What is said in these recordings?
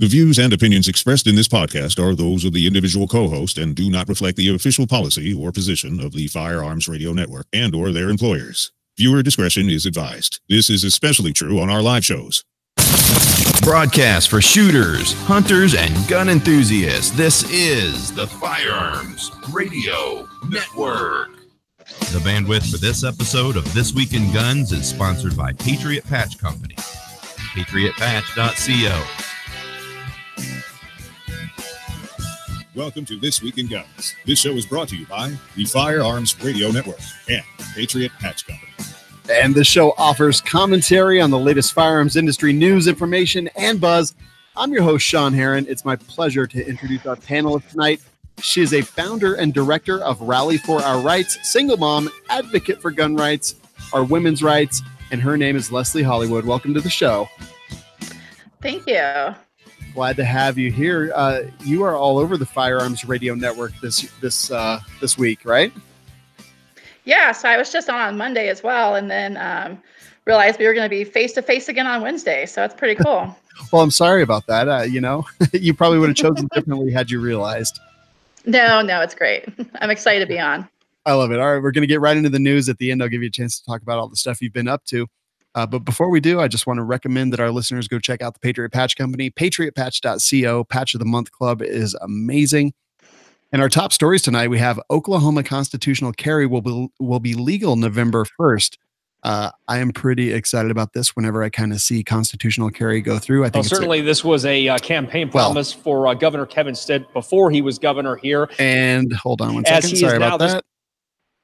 The views and opinions expressed in this podcast are those of the individual co-host and do not reflect the official policy or position of the Firearms Radio Network and or their employers. Viewer discretion is advised. This is especially true on our live shows. Broadcast for shooters, hunters, and gun enthusiasts. This is the Firearms Radio Network. The bandwidth for this episode of This Week in Guns is sponsored by Patriot Patch Company. PatriotPatch.co. Welcome to This Week in Guns. This show is brought to you by the Firearms Radio Network and Patriot Patch Company. And this show offers commentary on the latest firearms industry news, information, and buzz. I'm your host, Sean Heron. It's my pleasure to introduce our panelist tonight. She is a founder and director of Rally for Our Rights, single mom, advocate for gun rights, our women's rights, and her name is Leslie Hollywood. Welcome to the show. Thank you. Glad to have you here. You are all over the Firearms Radio Network this week, right? Yeah, so I was just on Monday as well, and then realized we were going to be face-to-face again on Wednesday, so it's pretty cool. Well, I'm sorry about that. You probably would have chosen differently had you realized. No, it's great. I'm excited to be on. I love it. All right, we're going to get right into the news. At the end, I'll give you a chance to talk about all the stuff you've been up to. But before we do, I just want to recommend that our listeners go check out the Patriot Patch Company, patriotpatch.co. Patch of the Month Club is amazing. And our top stories tonight, we have Oklahoma constitutional carry will be legal November 1st. I am pretty excited about this whenever I kind of see constitutional carry go through. I think certainly this was a campaign promise for Governor Kevin Stitt before he was governor here. And hold on one second. Sorry about that.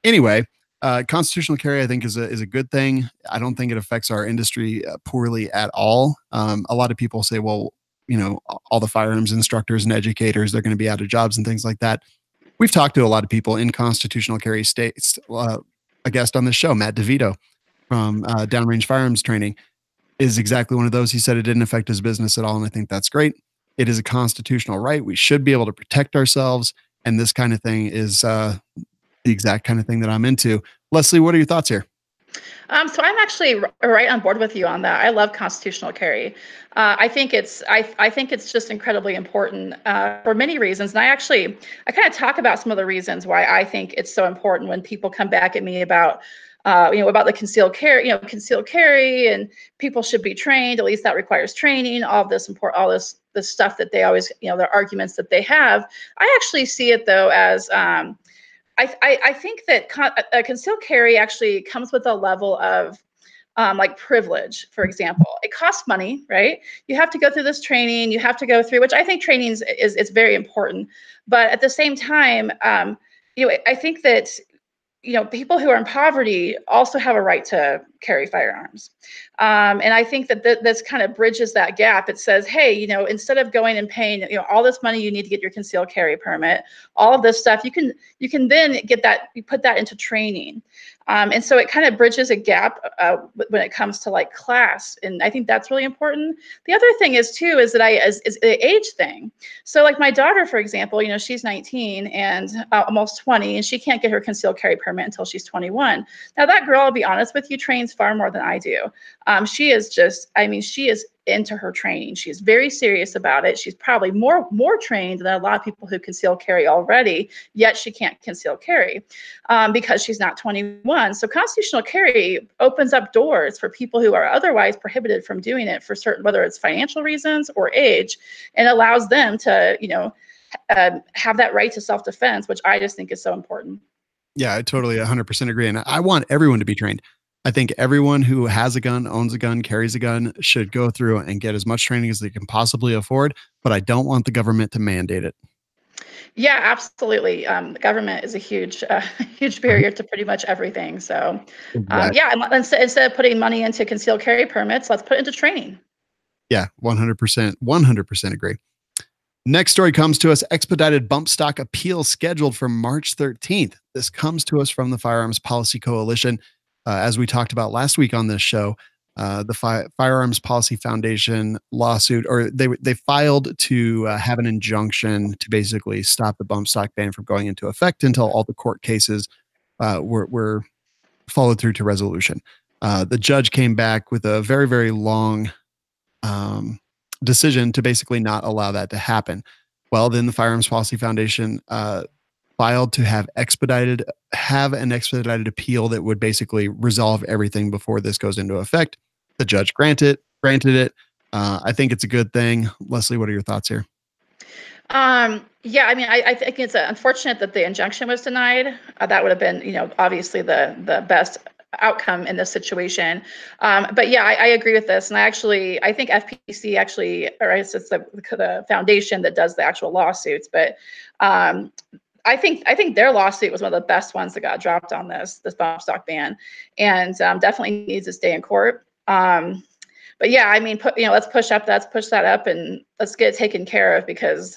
Anyway, constitutional carry, I think, is a good thing. I don't think it affects our industry poorly at all. A lot of people say, well, all the firearms instructors and educators, they're going to be out of jobs and things like that. We've talked to a lot of people in constitutional carry states. A guest on this show, Matt DeVito from Downrange Firearms Training, is exactly one of those. He said it didn't affect his business at all, and I think that's great. It is a constitutional right. We should be able to protect ourselves, and this kind of thing is the exact kind of thing that I'm into. Leslie, what are your thoughts here? So I'm actually right on board with you on that. I love constitutional carry. I think it's just incredibly important for many reasons. And I kind of talk about some of the reasons why I think it's so important when people come back at me about about the concealed carry, and people should be trained. At least that requires training. All this stuff that they always, their arguments that they have. I actually see it though as I think that concealed carry actually comes with a level of like privilege. For example, it costs money, right? You have to go through this training. You have to go through, which I think training is very important. But at the same time, I think that people who are in poverty also have a right to carry firearms. And I think that this kind of bridges that gap. It says, hey, instead of going and paying, all this money you need to get your concealed carry permit, all of this stuff, you can then get that, you put that into training. And so it kind of bridges a gap when it comes to like class. And I think that's really important. The other thing is the age thing. So like my daughter, for example, she's 19 and almost 20, and she can't get her concealed carry permit until she's 21. Now that girl, I'll be honest with you, trains far more than I do. She is into her training. She's very serious about it. She's probably more trained than a lot of people who conceal carry already, yet she can't conceal carry because she's not 21. So constitutional carry opens up doors for people who are otherwise prohibited from doing it for certain, whether it's financial reasons or age, and allows them to, have that right to self-defense, which I just think is so important. Yeah, I totally 100% agree. And I want everyone to be trained. I think everyone who has a gun, owns a gun, carries a gun should go through and get as much training as they can possibly afford, but I don't want the government to mandate it. Yeah, absolutely. The government is a huge barrier to pretty much everything. So instead of putting money into concealed carry permits, let's put it into training. Yeah, 100% agree. Next story comes to us, expedited bump stock appeal scheduled for March 13th. This comes to us from the Firearms Policy Coalition. As we talked about last week on this show, the Firearms Policy Foundation lawsuit, or they filed to have an injunction to basically stop the bump stock ban from going into effect until all the court cases were followed through to resolution. The judge came back with a very, very long decision to basically not allow that to happen. Well, then the Firearms Policy Foundation filed to have an expedited appeal that would basically resolve everything before this goes into effect. The judge granted it. I think it's a good thing. Leslie, what are your thoughts here? Yeah, I mean, I think it's unfortunate that the injunction was denied. That would have been, obviously the best outcome in this situation. But yeah, I agree with this. And I think FPC or it's the foundation that does the actual lawsuits. But I think their lawsuit was one of the best ones that got dropped on this bump stock ban, and definitely needs to stay in court. But yeah, I mean, let's push that up and let's get it taken care of, because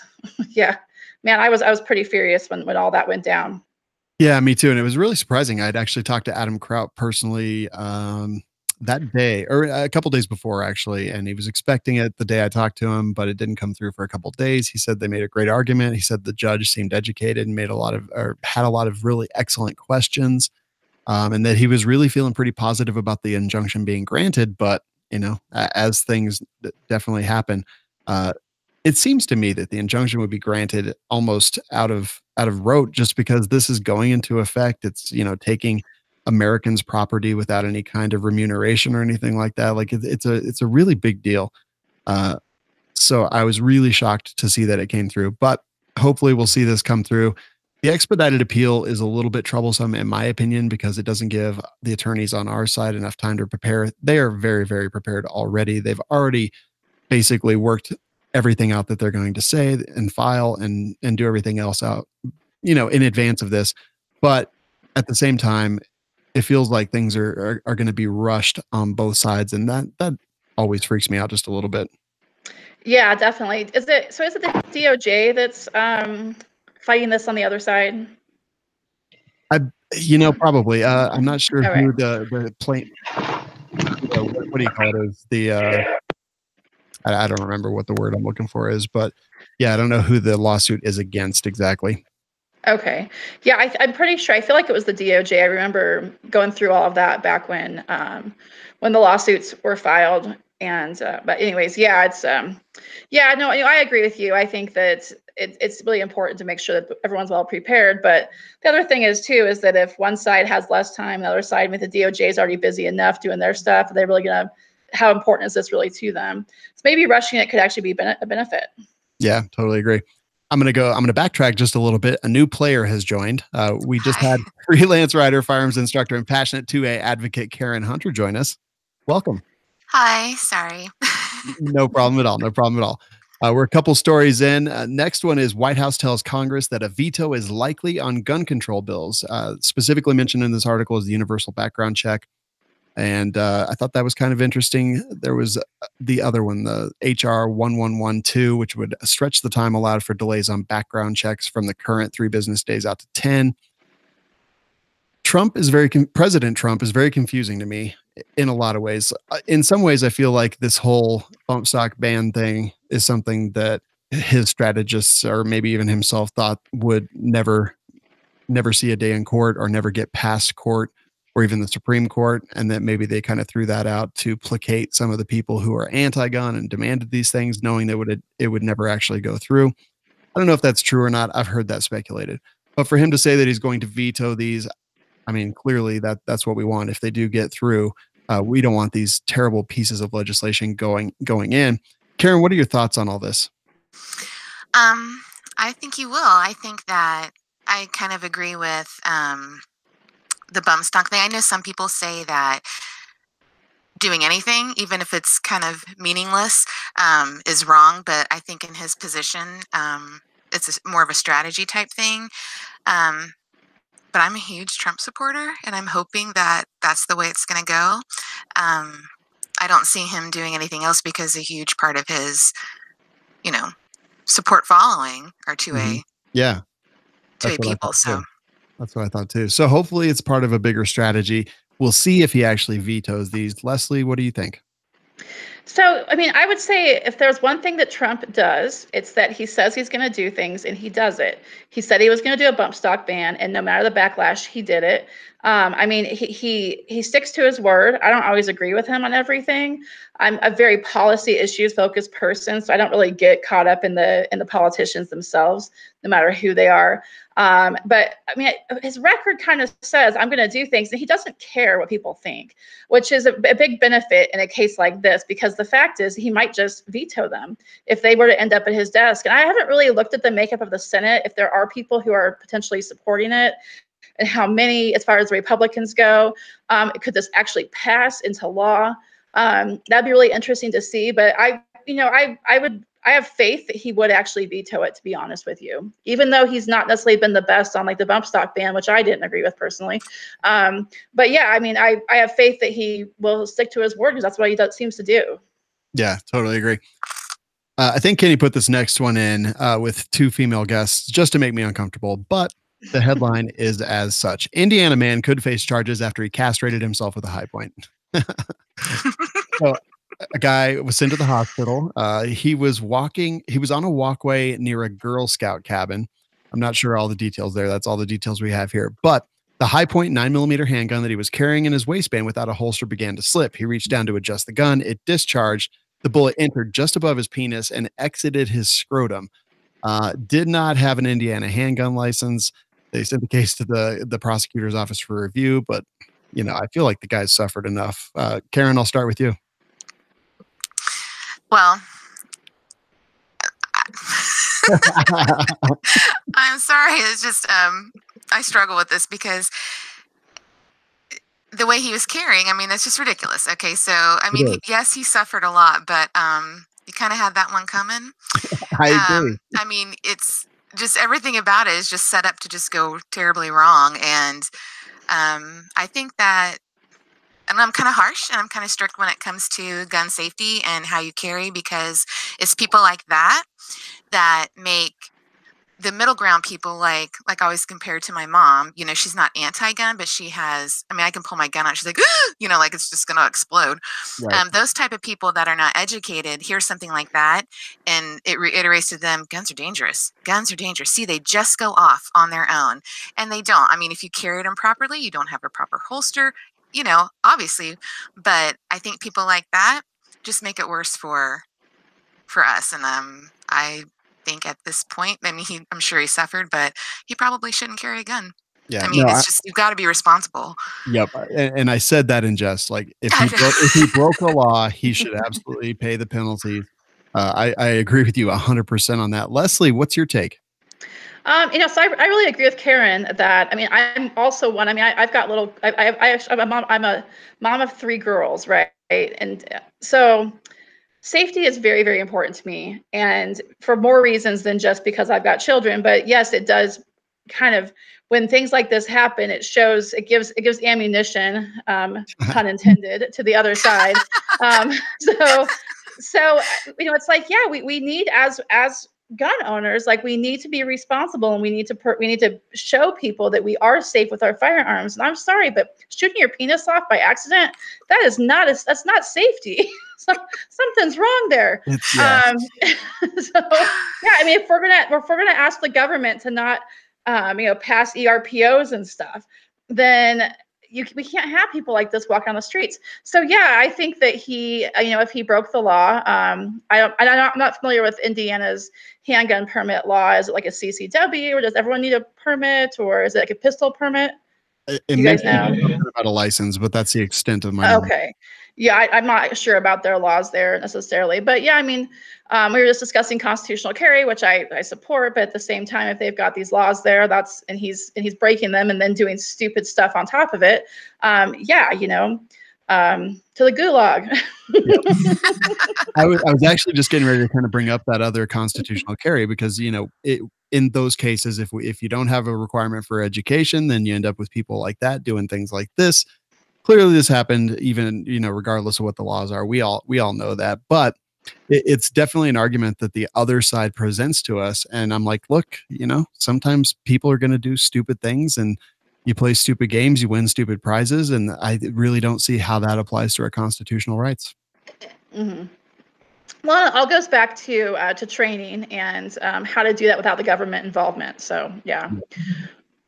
yeah, man, I was pretty furious when all that went down. Yeah, me too. And it was really surprising. I'd actually talked to Adam Kraut personally that day, or a couple days before actually, and he was expecting it the day I talked to him, but it didn't come through for a couple of days. He said they made a great argument. He said the judge seemed educated and had a lot of really excellent questions, and that he was really feeling pretty positive about the injunction being granted. But as things definitely happen, it seems to me that the injunction would be granted almost out of rote, just because this is going into effect. It's taking Americans' property without any kind of remuneration or anything like that. Like it's a really big deal. So I was really shocked to see that it came through, but hopefully we'll see this come through. The expedited appeal is a little bit troublesome in my opinion, because it doesn't give the attorneys on our side enough time to prepare. They are very, very prepared already. They've already basically worked everything out that they're going to say and file and do everything else out, in advance of this. But at the same time, it feels like things are going to be rushed on both sides. And that always freaks me out just a little bit. Yeah, definitely. Is it the DOJ that's fighting this on the other side? Probably. I'm not sure who the plaintiff, what do you call it? Is the I don't remember what the word I'm looking for is, but yeah, I don't know who the lawsuit is against exactly. Okay. Yeah, I'm pretty sure. I feel like it was the DOJ. I remember going through all of that back when the lawsuits were filed. And but anyways, yeah, it's no, I agree with you. I think that it's really important to make sure that everyone's well prepared. But the other thing is that if one side has less time, the other side, with the DOJ is already busy enough doing their stuff, they're really how important is this really to them? So maybe rushing it could actually be a benefit. Yeah, totally agree. I'm going to backtrack just a little bit. A new player has joined. We just had freelance writer, firearms instructor, and passionate 2A advocate Karen Hunter join us. Welcome. Hi, sorry. No problem at all. We're a couple stories in. Next one is White House tells Congress that a veto is likely on gun control bills. Specifically mentioned in this article is the universal background check. And I thought that was kind of interesting. There was the other one, the HR 1112, which would stretch the time allowed for delays on background checks from the current 3 business days out to 10. President Trump is very confusing to me in a lot of ways. In some ways, I feel like this whole bump stock ban thing is something that his strategists, or maybe even himself, thought would never see a day in court or never get past court or even the Supreme Court, and that maybe they kind of threw that out to placate some of the people who are anti-gun and demanded these things, knowing that it would never actually go through. I don't know if that's true or not. I've heard that speculated. But for him to say that he's going to veto these, I mean, clearly that's what we want. If they do get through, we don't want these terrible pieces of legislation going in. Karen, what are your thoughts on all this? I think you will. I think that I kind of agree with the bump stock thing. I know some people say that doing anything, even if it's kind of meaningless, is wrong. But I think in his position, it's more of a strategy type thing. But I'm a huge Trump supporter, and I'm hoping that that's the way it's going to go. I don't see him doing anything else, because a huge part of his, support following are 2A. Yeah. 2A people. So that's what I thought too. So hopefully it's part of a bigger strategy. We'll see if he actually vetoes these. Leslie, what do you think? So, I mean, I would say if there's one thing that Trump does, it's that he says he's going to do things and he does it. He said he was going to do a bump stock ban, and no matter the backlash, he did it. I mean, he sticks to his word. I don't always agree with him on everything. I'm a very policy issues focused person, so I don't really get caught up in the politicians themselves, no matter who they are. But I mean, his record kind of says I'm going to do things, and he doesn't care what people think, which is a big benefit in a case like this, because the fact is he might just veto them if they were to end up at his desk. And I haven't really looked at the makeup of the Senate, if there are people who are potentially supporting it, and how many, as far as the Republicans go. Could this actually pass into law? That'd be really interesting to see. But I have faith that he would actually veto it, to be honest with you, even though he's not necessarily been the best on like the bump stock ban, which I didn't agree with personally. But yeah, I mean, I have faith that he will stick to his word, because that's what he seems to do. Yeah, totally agree. I think Kenny put this next one in with 2 female guests just to make me uncomfortable, but the headline is as such. Indiana man could face charges after he castrated himself with a high point. So a guy was sent to the hospital. He was on a walkway near a Girl Scout cabin. I'm not sure all the details there. That's all the details we have here. But the high point 9mm handgun that he was carrying in his waistband without a holster began to slip. He reached down to adjust the gun. It discharged. The bullet entered just above his penis and exited his scrotum. Did not have an Indiana handgun license. They sent the case to the prosecutor's office for review, but I feel like the guy's suffered enough. Karen, I'll start with you. Well, I'm sorry. It's just I struggle with this because the way he was carrying, I mean, that's just ridiculous. Okay, so I mean, yes, he suffered a lot, but you kind of had that one coming. I agree. I mean, it's just everything about it is just set up to just go terribly wrong, and I think that. And I'm kind of harsh and I'm kind of strict when it comes to gun safety and how you carry, because it's people like that that make the middle ground people like I always compare to my mom. She's not anti-gun, but she has, I mean, I can pull my gun out. She's like, like it's just going to explode. Right. Those type of people that are not educated hear something like that, and it reiterates to them, guns are dangerous. Guns are dangerous. See, they just go off on their own, and they don't. I mean, if you carry them properly, you don't have a proper holster, obviously, but I think people like that just make it worse for us. And I think at this point, I mean, I'm sure he suffered, but he probably shouldn't carry a gun. Yeah, I mean, it's just, you've got to be responsible. Yep. And I said that in jest, like if he broke the law, he should absolutely pay the penalty. I agree with you 100% on that. Leslie, what's your take? So I really agree with Karen that, I mean, I'm also one, I mean, I've got little, I'm a mom of 3 girls, right? And so safety is very, very important to me, and for more reasons than just because I've got children. But yes, it does kind of, when things like this happen, it gives ammunition, pun intended, to the other side. So it's like, yeah, we need, as gun owners, like, we need to be responsible, and we need to show people that we are safe with our firearms. And I'm sorry, but shooting your penis off by accident, that's not safety. Something's wrong there. Yeah. So yeah, I mean, if we're gonna ask the government to not pass ERPOs and stuff, then we can't have people like this walk on the streets. So yeah, I think that he, if he broke the law, I'm not familiar with Indiana's handgun permit law. Is it like a CCW, or does everyone need a permit, or is it like a pistol permit? You guys know about a license, but that's the extent of my knowledge. Okay. Yeah, I'm not sure about their laws there necessarily, but yeah, I mean, we were just discussing constitutional carry, which I support, but at the same time, if they've got these laws there, and he's breaking them and then doing stupid stuff on top of it, yeah, to the gulag. I was actually just getting ready to kind of bring up that other constitutional carry, because in those cases, if you don't have a requirement for education, then you end up with people like that doing things like this. Clearly this happened, even, regardless of what the laws are. We all know that, but it's definitely an argument that the other side presents to us. And I'm like, look, sometimes people are going to do stupid things, and you play stupid games, you win stupid prizes. And I really don't see how that applies to our constitutional rights. Mm-hmm. Well, it all goes back to training and how to do that without the government involvement. So yeah,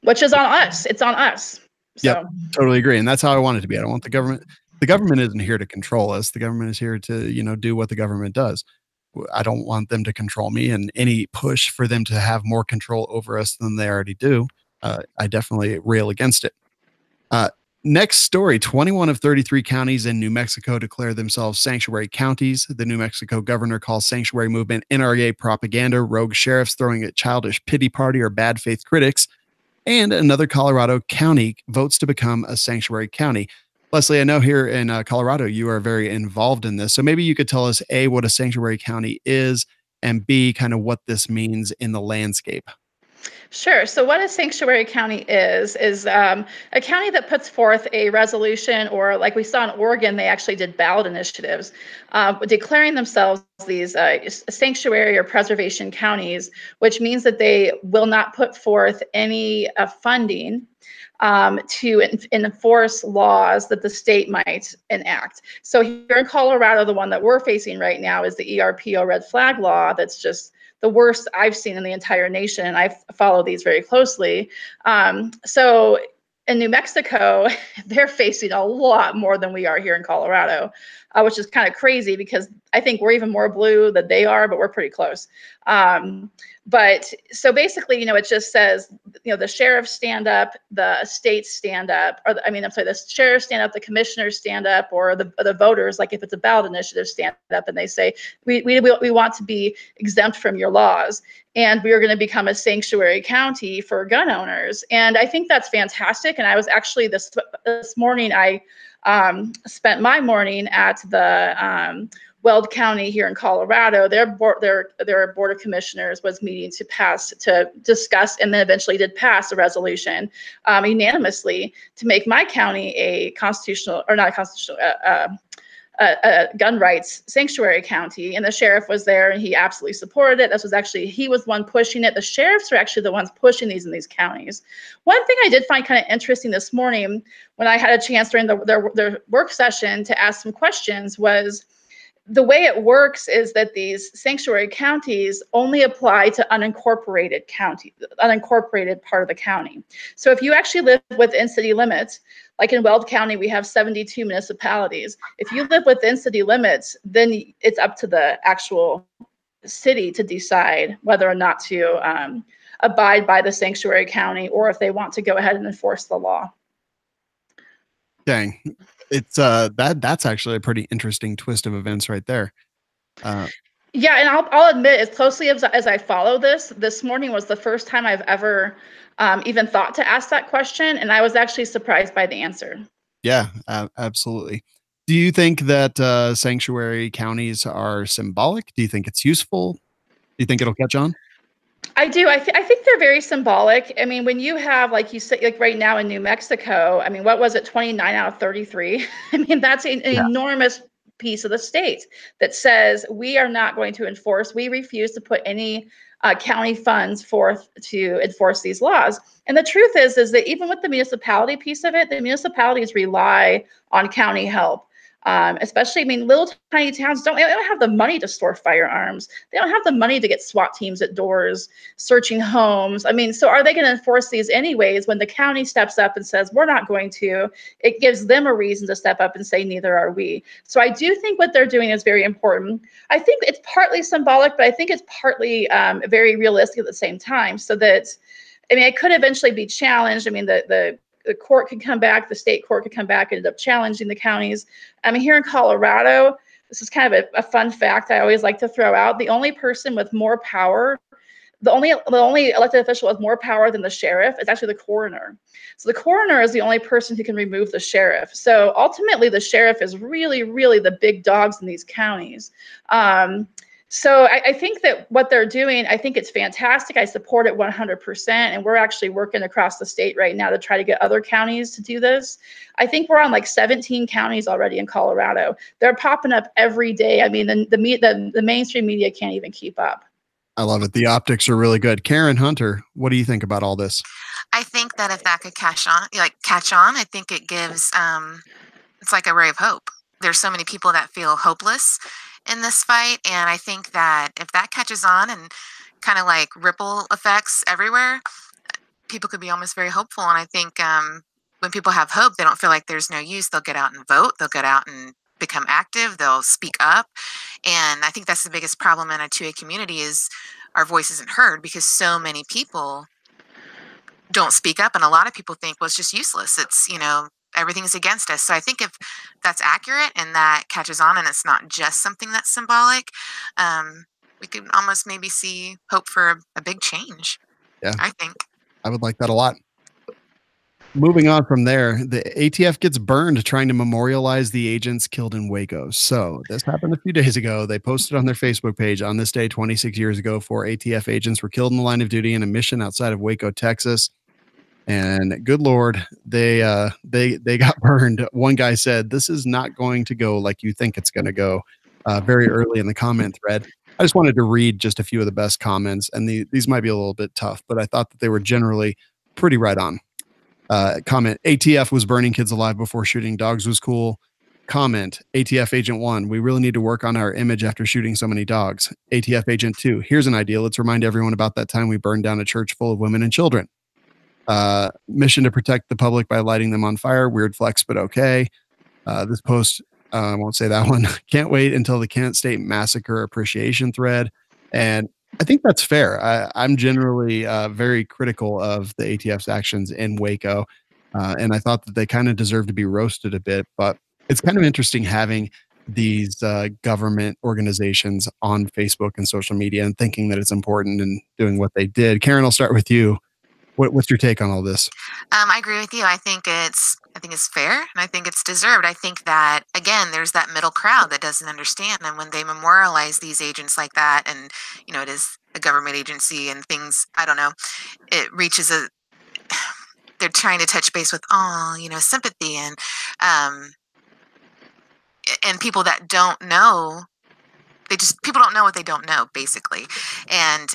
which is on us. It's on us. So. Yep, totally agree. And that's how I want it to be. I don't want the government. The government isn't here to control us. The government is here to, do what the government does. I don't want them to control me, and any push for them to have more control over us than they already do. I definitely rail against it. Next story, 21 of 33 counties in New Mexico declare themselves sanctuary counties. The New Mexico governor calls sanctuary movement NRA propaganda, rogue sheriffs throwing a childish pity party, or bad faith critics. And another Colorado county votes to become a sanctuary county. Leslie, I know here in Colorado, you are very involved in this. So maybe you could tell us, A, what a sanctuary county is, and B, kind of what this means in the landscape. Sure. So what a sanctuary county is a county that puts forth a resolution, or like we saw in Oregon, they actually did ballot initiatives declaring themselves these sanctuary or preservation counties, which means that they will not put forth any funding to enforce laws that the state might enact. So here in Colorado, the one that we're facing right now is the ERPO red flag law. That's just the worst I've seen in the entire nation, and I follow these very closely. So in New Mexico, they're facing a lot more than we are here in Colorado, which is kind of crazy because I think we're even more blue than they are, but we're pretty close. But so basically, it just says, the sheriffs stand up, the states stand up, the sheriffs stand up, the commissioners stand up, or the voters, like if it's a ballot initiative, stand up and they say, we want to be exempt from your laws, and we are going to become a sanctuary county for gun owners. And I think that's fantastic. And I was actually this morning, I spent my morning at the Weld County here in Colorado. Their board of commissioners was meeting to discuss, and then eventually did pass a resolution unanimously to make my county a gun rights sanctuary county. And the sheriff was there, and he absolutely supported it. He was one pushing it. The sheriffs are actually the ones pushing these in these counties. One thing I did find kind of interesting this morning when I had a chance during their work session to ask some questions was, the way it works is that these sanctuary counties only apply to unincorporated part of the county. So if you actually live within city limits, like in Weld County, we have 72 municipalities. If you live within city limits, then it's up to the actual city to decide whether or not to abide by the sanctuary county, or if they want to go ahead and enforce the law. Dang. It's that's actually a pretty interesting twist of events right there. Yeah, and I'll admit, as closely as I follow this morning was the first time I've ever even thought to ask that question, and I was actually surprised by the answer. Yeah, absolutely. Do you think that sanctuary counties are symbolic? Do you think it's useful? Do you think it'll catch on? I do. I think they're very symbolic. I mean, when you have, like you said, like right now in New Mexico, I mean, what was it, 29 out of 33? I mean, that's an enormous piece of the state that says we are not going to enforce. We refuse to put any county funds forth to enforce these laws. And the truth is that even with the municipality piece of it, the municipalities rely on county help. Especially, I mean, little tiny towns they don't have the money to store firearms. They don't have the money to get SWAT teams at doors, searching homes. I mean, so are they going to enforce these anyways when the county steps up and says, we're not going to? It gives them a reason to step up and say, neither are we. So I do think what they're doing is very important. I think it's partly symbolic, but I think it's partly very realistic at the same time. So that, I mean, it could eventually be challenged. I mean, the court could come back, the state court could come back and end up challenging the counties. I mean, here in Colorado, this is kind of a fun fact I always like to throw out. The only person with more power, the only elected official with more power than the sheriff is actually the coroner. So the coroner is the only person who can remove the sheriff. So ultimately, the sheriff is really, really the big dogs in these counties. So I think that what they're doing, I think it's fantastic. I support it 100%. And we're actually working across the state right now to try to get other counties to do this. I think we're on like 17 counties already in Colorado. They're popping up every day. I mean, the mainstream media can't even keep up. I love it. The optics are really good. Karen Hunter, what do you think about all this? I think that if that could catch on, I think it gives, it's like a ray of hope. there's so many people that feel hopeless in this fight. And I think that if that catches on and kind of like ripple effects everywhere, people could be almost very hopeful. And I think when people have hope, they don't feel like there's no use. They'll get out and vote. They'll get out and become active. They'll speak up. And I think that's the biggest problem in a 2A community is our voice isn't heard because so many people don't speak up. And a lot of people think, well, it's just useless. It's, everything's against us. So I think if that's accurate and that catches on and it's not just something that's symbolic, we could almost maybe see hope for a big change. Yeah, I think. I would like that a lot. Moving on from there, the ATF gets burned trying to memorialize the agents killed in Waco. So this happened a few days ago. They posted on their Facebook page, on this day 26 years ago, 4 ATF agents were killed in the line of duty in a mission outside of Waco, Texas. And good Lord, they got burned. One guy said, "This is not going to go like you think it's going to go," very early in the comment thread. I just wanted to read just a few of the best comments, and these might be a little bit tough, but I thought that they were generally pretty right on. Comment, ATF was burning kids alive before shooting dogs was cool. Comment, ATF Agent 1, we really need to work on our image after shooting so many dogs. ATF Agent 2, here's an idea. Let's remind everyone about that time we burned down a church full of women and children. Mission to protect the public by lighting them on fire. Weird flex, but okay. This post, I won't say that one. Can't wait until the Kent State Massacre appreciation thread. And I think that's fair. I'm generally very critical of the ATF's actions in Waco. And I thought that they kind of deserve to be roasted a bit, but it's kind of interesting having these government organizations on Facebook and social media and thinking that it's important and doing what they did. Karen, I'll start with you. What's your take on all this? I agree with you. I think it's fair and I think it's deserved. I think that, again, there's that middle crowd that doesn't understand. And when they memorialize these agents like that, and, it is a government agency and things, I don't know, it reaches they're trying to touch base with, sympathy and people that don't know, people don't know what they don't know, basically. And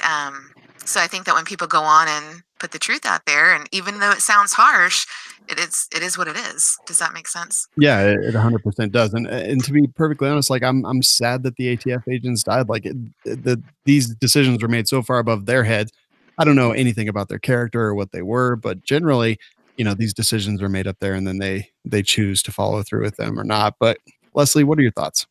so I think that when people go on and put the truth out there, and even though it sounds harsh, it is what it is. Does that make sense? Yeah, it 100% does. And to be perfectly honest, like I'm sad that the ATF agents died. Like these decisions were made so far above their heads. I don't know anything about their character or what they were, but generally, these decisions are made up there, and then they choose to follow through with them or not. But Leslie, what are your thoughts?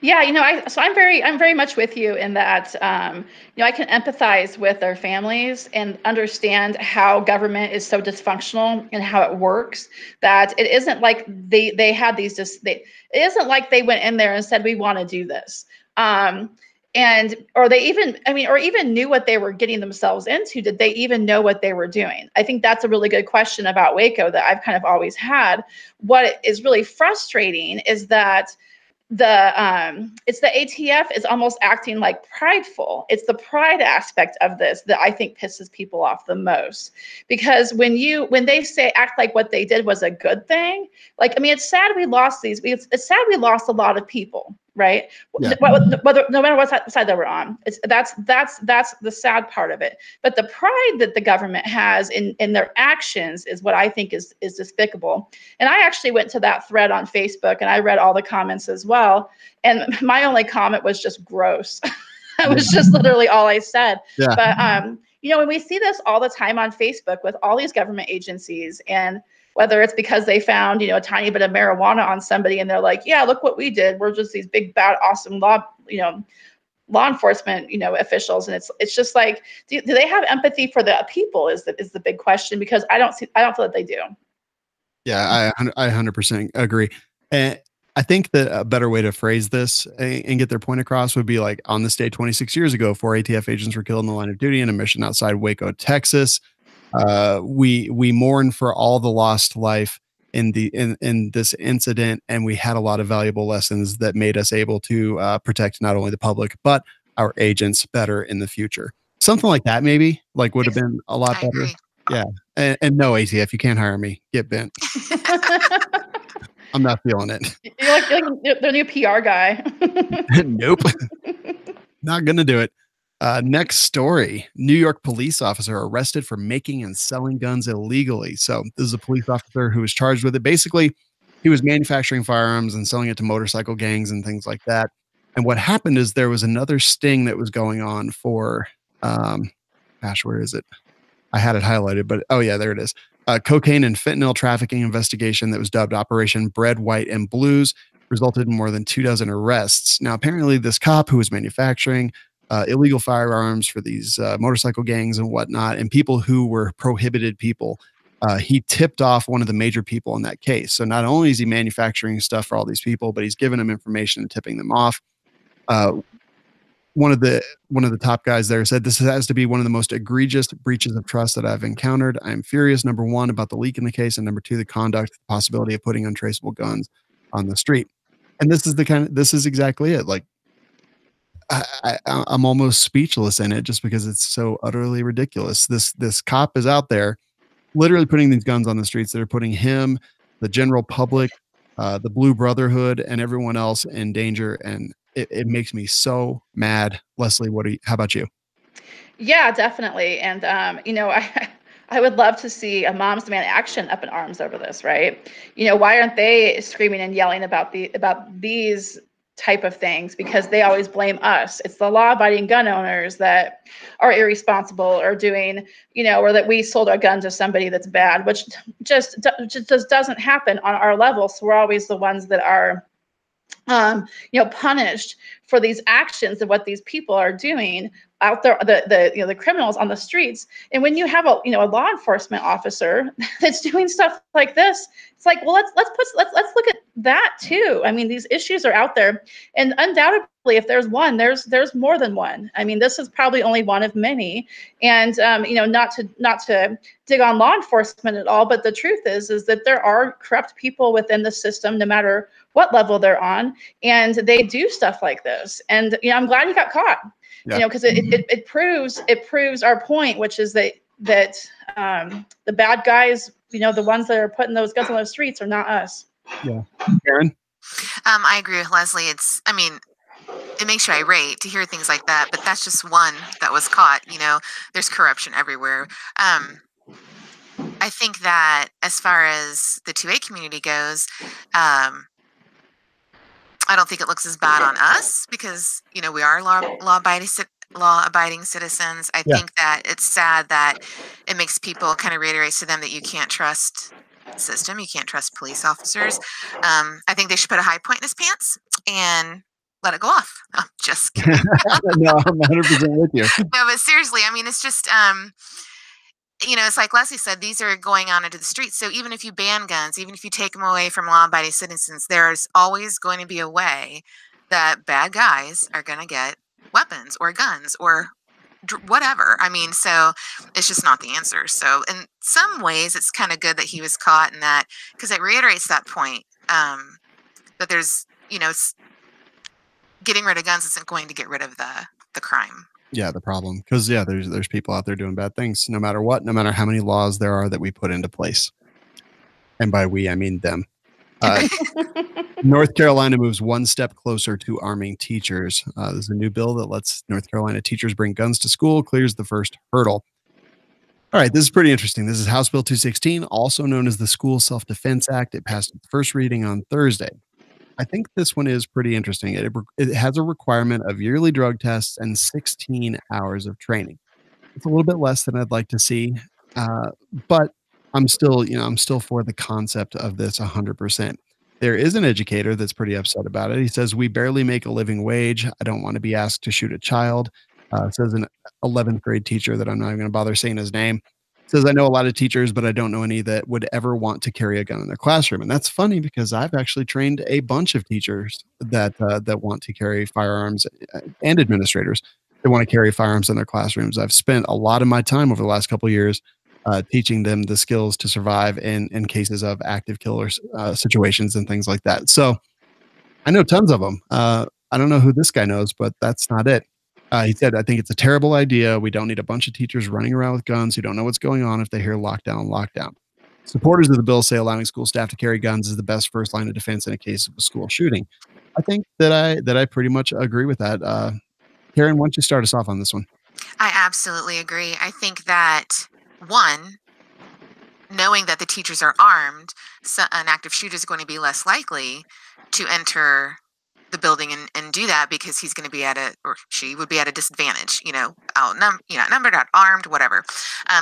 Yeah, I'm very much with you in that, I can empathize with their families and understand how government is so dysfunctional and how it works, that it isn't like they had these, it isn't like they went in there and said, we want to do this. Or they even knew what they were getting themselves into. Did they even know what they were doing? I think that's a really good question about Waco that I've kind of always had. What is really frustrating is that it's the ATF is almost acting like prideful. It's the pride aspect of this that I think pisses people off the most, because when they say act like what they did was a good thing, it's sad we lost it's sad we lost a lot of people, right? Yeah. Whether no matter what side they were on, that's the sad part of it. But the pride that the government has in their actions is what I think is despicable. And I actually went to that thread on Facebook and I read all the comments as well. And my only comment was just gross. That was just literally all I said. Yeah. But when we see this all the time on Facebook with all these government agencies, and whether it's because they found, a tiny bit of marijuana on somebody and they're like, yeah, look what we did. We're just these big, bad, awesome law enforcement, officials. And it's just like, do they have empathy for the people is the big question, because I don't feel that they do. Yeah, I 100% agree. And I think that a better way to phrase this and get their point across would be like, on this day 26 years ago, 4 ATF agents were killed in the line of duty in a mission outside Waco, Texas. We mourn for all the lost life in this incident, and we had a lot of valuable lessons that made us able to protect not only the public but our agents better in the future. Something like that maybe would have been a lot better. Yeah, and no, ATF, you can't hire me. Get bent. I'm not feeling it. You're like the new PR guy. Nope. Not gonna do it. Next story. New York police officer arrested for making and selling guns illegally. So this is a police officer who was charged with it. Basically, he was manufacturing firearms and selling it to motorcycle gangs and things like that. And what happened is there was another sting that was going on for, where is it? I had it highlighted, but oh yeah, there it is. Cocaine and fentanyl trafficking investigation that was dubbed Operation Bread, White, and Blues resulted in more than 24 arrests. Now, apparently this cop who was manufacturing illegal firearms for these motorcycle gangs and whatnot, and people who were prohibited people, he tipped off one of the major people in that case. So not only is he manufacturing stuff for all these people, but he's giving them information and tipping them off. One of the top guys there said, "This has to be one of the most egregious breaches of trust that I've encountered. I'm furious, number one, about the leak in the case, and number two, the conduct, the possibility of putting untraceable guns on the street." And this is exactly it. Like, I'm almost speechless in it just because it's so utterly ridiculous. This cop is out there literally putting these guns on the streets that are putting him, the general public, the Blue Brotherhood, and everyone else in danger. And it makes me so mad. Leslie, how about you? Yeah, definitely. And, I would love to see a Moms Demand Action up in arms over this, right? Why aren't they screaming and yelling about these type of things? Because they always blame us. It's the law-abiding gun owners that are irresponsible or doing, or that we sold our gun to somebody that's bad, which just doesn't happen on our level. So we're always the ones that are punished for these actions of what these people are doing out there, the criminals on the streets. And when you have a law enforcement officer that's doing stuff like this, it's like, well, let's look at that too. I mean, these issues are out there, and undoubtedly, if there's one, there's more than one. I mean, this is probably only one of many. And not to dig on law enforcement at all, but the truth is that there are corrupt people within the system, no matter what level they're on, and they do stuff like this. And I'm glad he got caught. Yeah. Because it proves our point, which is that the bad guys, the ones that are putting those guns on the streets, are not us. Yeah, Karen. I agree with Leslie. It makes you irate to hear things like that, but that's just one that was caught. There's corruption everywhere. I think that as far as the 2A community goes, I don't think it looks as bad on us because, we are law-abiding citizens. I think that it's sad that it makes people kind of reiterates to them that you can't trust the system. You can't trust police officers. I think they should put a high point in his pants and let it go off. I'm just kidding. No, I'm 100% with you. No, but seriously, I mean, it's just, it's like Leslie said, these are going on into the streets. So even if you ban guns, even if you take them away from law-abiding citizens, there's always going to be a way that bad guys are going to get weapons or guns or whatever. I mean, so it's just not the answer. So in some ways, it's kind of good that he was caught in that, because it reiterates that point that there's, getting rid of guns isn't going to get rid of the crime. Yeah, the problem. Because, there's people out there doing bad things, no matter what, no matter how many laws there are that we put into place. And by we, I mean them. North Carolina moves one step closer to arming teachers. There's a new bill that lets North Carolina teachers bring guns to school, clears the first hurdle. All right, this is pretty interesting. This is House Bill 216, also known as the School Self-Defense Act. It passed its first reading on Thursday. I think this one is pretty interesting. It has a requirement of yearly drug tests and 16 hours of training. It's a little bit less than I'd like to see, but I'm still for the concept of this 100%. There is an educator that's pretty upset about it. He says, "We barely make a living wage. I don't want to be asked to shoot a child." Says an 11th grade teacher that I'm not even going to bother saying his name. Says, "I know a lot of teachers, but I don't know any that would ever want to carry a gun in their classroom." And that's funny because I've actually trained a bunch of teachers that want to carry firearms, and administrators that want to carry firearms in their classrooms. I've spent a lot of my time over the last couple of years teaching them the skills to survive in cases of active killer situations and things like that. So I know tons of them. I don't know who this guy knows, but that's not it. He said, "I think it's a terrible idea. We don't need a bunch of teachers running around with guns who don't know what's going on if they hear lockdown, lockdown." Supporters of the bill say allowing school staff to carry guns is the best first line of defense in a case of a school shooting. I think that I pretty much agree with that. Karen, why don't you start us off on this one? I absolutely agree. I think that, one, knowing that the teachers are armed, so an active shooter is going to be less likely to enter the building and do that, because he's going to be or she would be at a disadvantage, outnumbered, armed, whatever.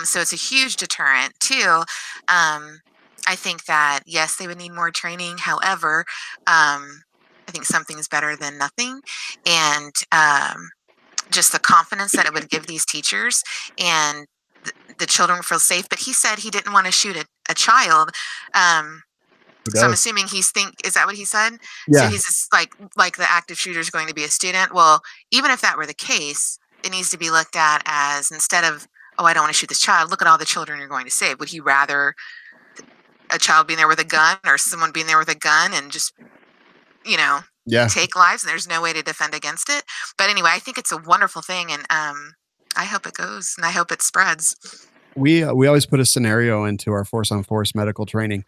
So it's a huge deterrent too. I think that, yes, they would need more training. However, I think something's better than nothing. And just the confidence that it would give these teachers, and the children feel safe. But he said he didn't want to shoot a child. So I'm assuming is that what he said? Yeah. So he's just like the active shooter is going to be a student. Well, even if that were the case, it needs to be looked at as, instead of, oh, I don't want to shoot this child, look at all the children you're going to save. Would he rather a child being there with a gun, or someone being there with a gun and just, take lives, and there's no way to defend against it? But anyway, I think it's a wonderful thing, and I hope it goes, and I hope it spreads. We always put a scenario into our force-on-force medical training.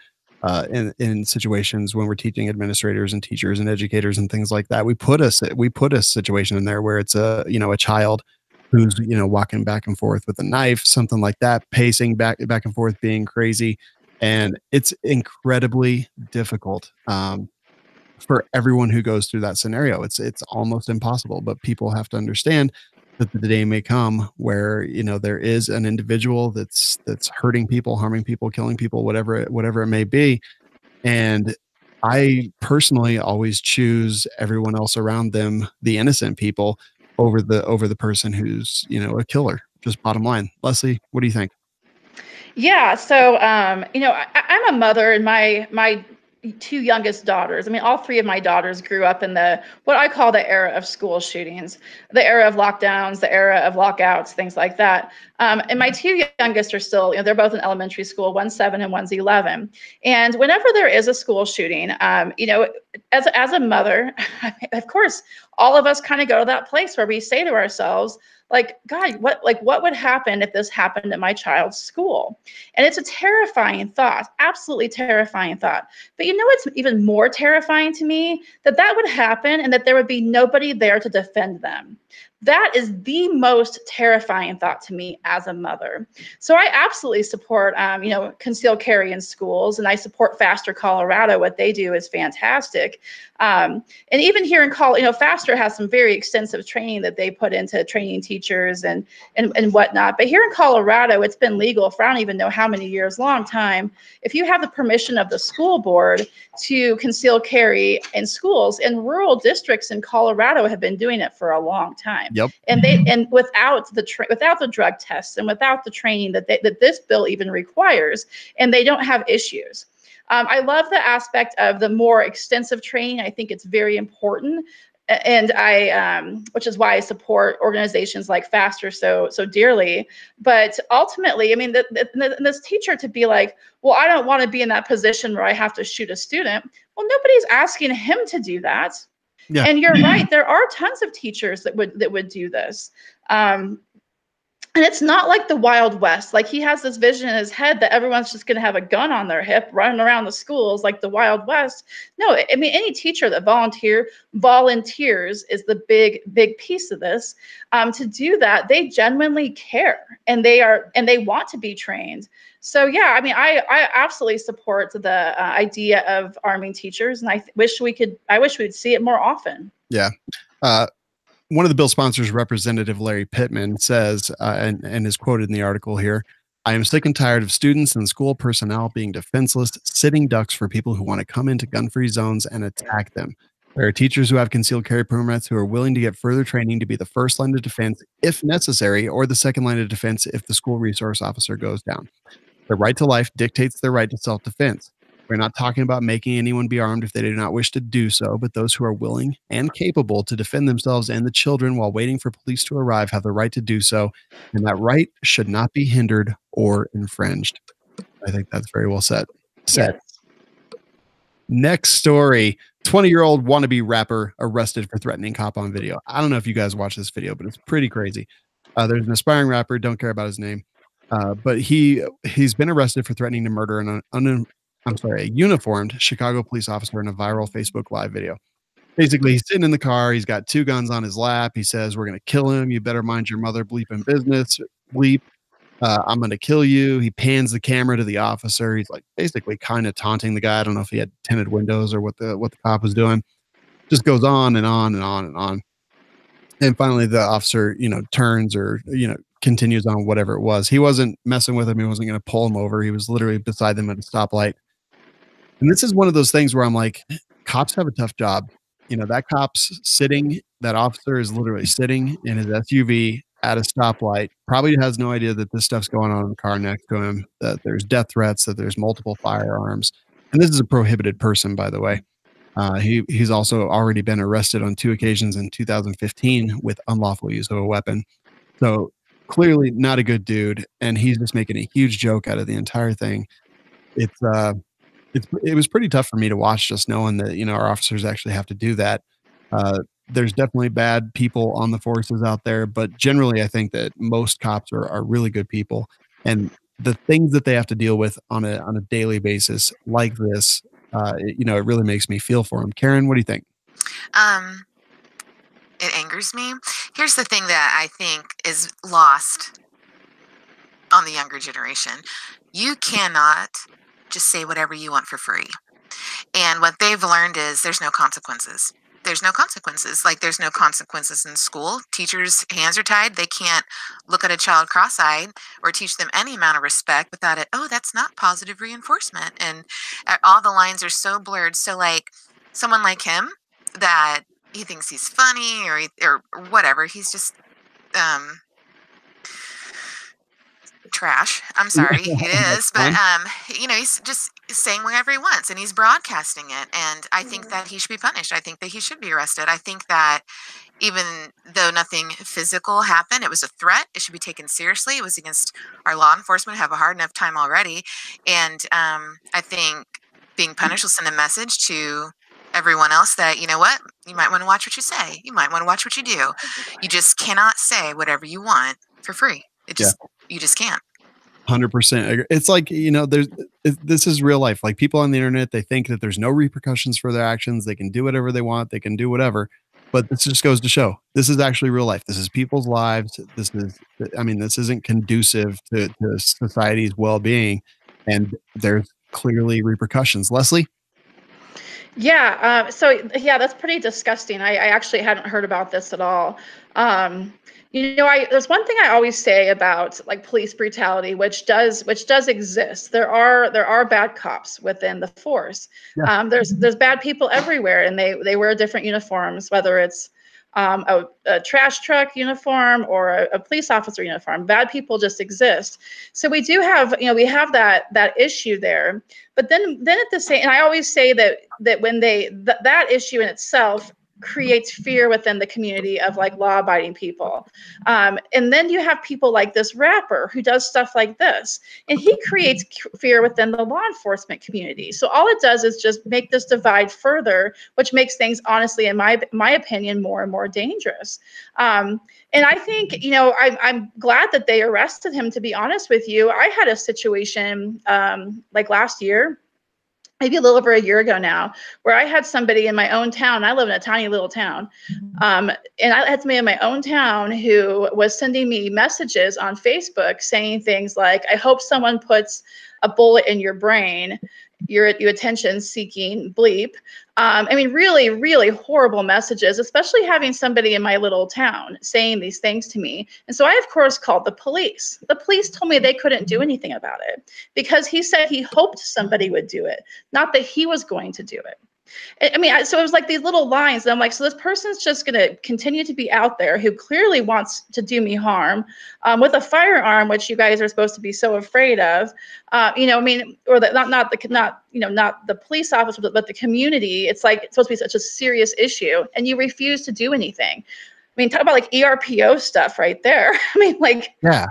In situations when we're teaching administrators and teachers and educators and things like that, we put a situation in there where it's a child who's walking back and forth with a knife, something like that, pacing back and forth, being crazy, and it's incredibly difficult for everyone who goes through that scenario. It's almost impossible, but people have to understand that the day may come where there is an individual that's hurting people, harming people, killing people, whatever it may be. And I personally always choose everyone else around them, the innocent people, over the person who's a killer. Just bottom line. Leslie, what do you think? Yeah, so I'm a mother, and my two youngest daughters, all three of my daughters grew up in what I call the era of school shootings, the era of lockdowns, the era of lockouts, things like that. And my two youngest are still, they're both in elementary school, one's 7 and one's 11. And whenever there is a school shooting, as a mother, of course, all of us kind of go to that place where we say to ourselves, God, what would happen if this happened at my child's school? And it's a terrifying thought, absolutely terrifying thought. But what's even more terrifying to me? That would happen and that there would be nobody there to defend them. That is the most terrifying thought to me as a mother. So I absolutely support, concealed carry in schools, and I support Faster Colorado. What they do is fantastic. And even here in Colorado, Faster has some very extensive training that they put into training teachers and whatnot. But here in Colorado, it's been legal for I don't even know how many years, long time. If you have the permission of the school board to conceal carry in schools, and rural districts in Colorado have been doing it for a long time. Yep. And without the drug tests and without the training that this bill even requires, and they don't have issues. I love the aspect of the more extensive training. I think it's very important. And which is why I support organizations like Faster so dearly. But ultimately, this teacher to be like, well, I don't want to be in that position where I have to shoot a student. Well, nobody's asking him to do that. Yeah. And you're right. There are tons of teachers that would do this. And it's not like the Wild West. Like, he has this vision in his head that everyone's just going to have a gun on their hip running around the schools like the Wild West. No, any teacher that volunteers is the big piece of this. To do that, they genuinely care, and they want to be trained. So yeah, I absolutely support the idea of arming teachers, and I wish we'd see it more often. Yeah. One of the bill sponsors, Representative Larry Pittman, says, and is quoted in the article here, "I am sick and tired of students and school personnel being defenseless, sitting ducks for people who want to come into gun-free zones and attack them. There are teachers who have concealed carry permits who are willing to get further training to be the first line of defense if necessary, or the second line of defense if the school resource officer goes down. The right to life dictates their right to self-defense. We're not talking about making anyone be armed if they do not wish to do so, but those who are willing and capable to defend themselves and the children while waiting for police to arrive have the right to do so, and that right should not be hindered or infringed." I think that's very well said. Yes. Next story. 20-year-old wannabe rapper arrested for threatening cop on video. I don't know if you guys watch this video, but it's pretty crazy. There's an aspiring rapper, don't care about his name, but he's been arrested for threatening to murder a uniformed Chicago police officer in a viral Facebook Live video. Basically, he's sitting in the car. He's got two guns on his lap. He says, "We're going to kill him. You better mind your mother bleeping business, bleep." I'm going to kill you. He pans the camera to the officer. He's like basically kind of taunting the guy. I don't know if he had tinted windows or what the cop was doing. Just goes on and on and on and on. And finally the officer, turns or, continues on whatever it was. He wasn't messing with him. He wasn't going to pull him over. He was literally beside them at a stoplight. And this is one of those things where I'm like, cops have a tough job. That cop's sitting, that officer is literally sitting in his SUV at a stoplight, probably has no idea that this stuff's going on in the car next to him, that there's death threats, that there's multiple firearms. And this is a prohibited person, by the way. He's also already been arrested on 2 occasions in 2015 with unlawful use of a weapon. So clearly not a good dude. And he's just making a huge joke out of the entire thing. It was pretty tough for me to watch, just knowing that, our officers actually have to do that. There's definitely bad people on the forces out there, but generally I think that most cops are really good people. And the things that they have to deal with on a daily basis like this, it really makes me feel for them. Karen, what do you think? It angers me. Here's the thing that I think is lost on the younger generation. You cannot just say whatever you want for free. And what they've learned is there's no consequences. There's no consequences. Like there's no consequences in school. Teachers' hands are tied. They can't look at a child cross-eyed or teach them any amount of respect without it. Oh, that's not positive reinforcement. And all the lines are so blurred. So like someone like him that he thinks he's funny or whatever, he's just trash. I'm sorry, it is, but he's just saying whatever he wants and he's broadcasting it. And I think that he should be punished. I think that he should be arrested. I think that even though nothing physical happened, it was a threat. It should be taken seriously. It was against our law enforcement, have a hard enough time already. And I think being punished will send a message to everyone else that, you know what, you might want to watch what you say. You might want to watch what you do. You just cannot say whatever you want for free. You just can't. 100%. It's like, this is real life. Like people on the internet, they think that there's no repercussions for their actions. They can do whatever they want. They can do whatever. But this just goes to show this is actually real life. This is people's lives. This isn't conducive to society's well-being. And there's clearly repercussions. Leslie? Yeah. That's pretty disgusting. I actually hadn't heard about this at all. There's one thing I always say about like police brutality, which does exist. There are bad cops within the force. Yeah. There's bad people everywhere, and they wear different uniforms, whether it's a trash truck uniform or a police officer uniform. Bad people just exist. So we do have, we have that issue there. But then at the same, and I always say that when that issue in itself creates fear within the community of like law-abiding people. And then you have people like this rapper who does stuff like this, and he creates fear within the law enforcement community. So all it does is just make this divide further, which makes things, honestly, in my opinion, more and more dangerous. And I think, I'm glad that they arrested him, to be honest with you. I had a situation like last year, maybe a little over a year ago now, where I had somebody in my own town. I live in a tiny little town. And I had somebody in my own town who was sending me messages on Facebook saying things like, I hope someone puts a bullet in your brain. You're attention seeking bleep. Really, really horrible messages, especially having somebody in my little town saying these things to me. And so I, of course, called the police. The police told me they couldn't do anything about it because he said he hoped somebody would do it, not that he was going to do it. So it was like these little lines. And I'm like, so this person's just going to continue to be out there who clearly wants to do me harm with a firearm, which you guys are supposed to be so afraid of, or not the police officer, but the community. It's like, it's supposed to be such a serious issue, and you refuse to do anything. Talk about like ERPO stuff right there. Yeah.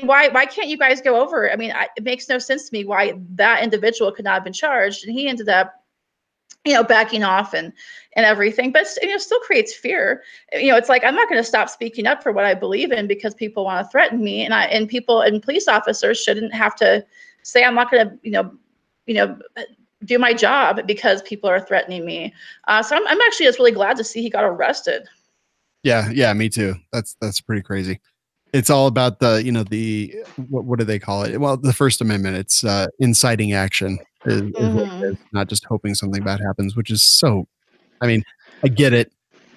Why can't you guys go over? It makes no sense to me why that individual could not have been charged, and he ended up backing off and everything, but still creates fear. It's like, I'm not going to stop speaking up for what I believe in because people want to threaten me, and police officers shouldn't have to say, I'm not going to, do my job because people are threatening me. So I'm actually just really glad to see he got arrested. Yeah, me too. That's pretty crazy. It's all about the what do they call it? Well, the First Amendment. It's inciting action is what it is, not just hoping something bad happens, which is so. I mean, I get it,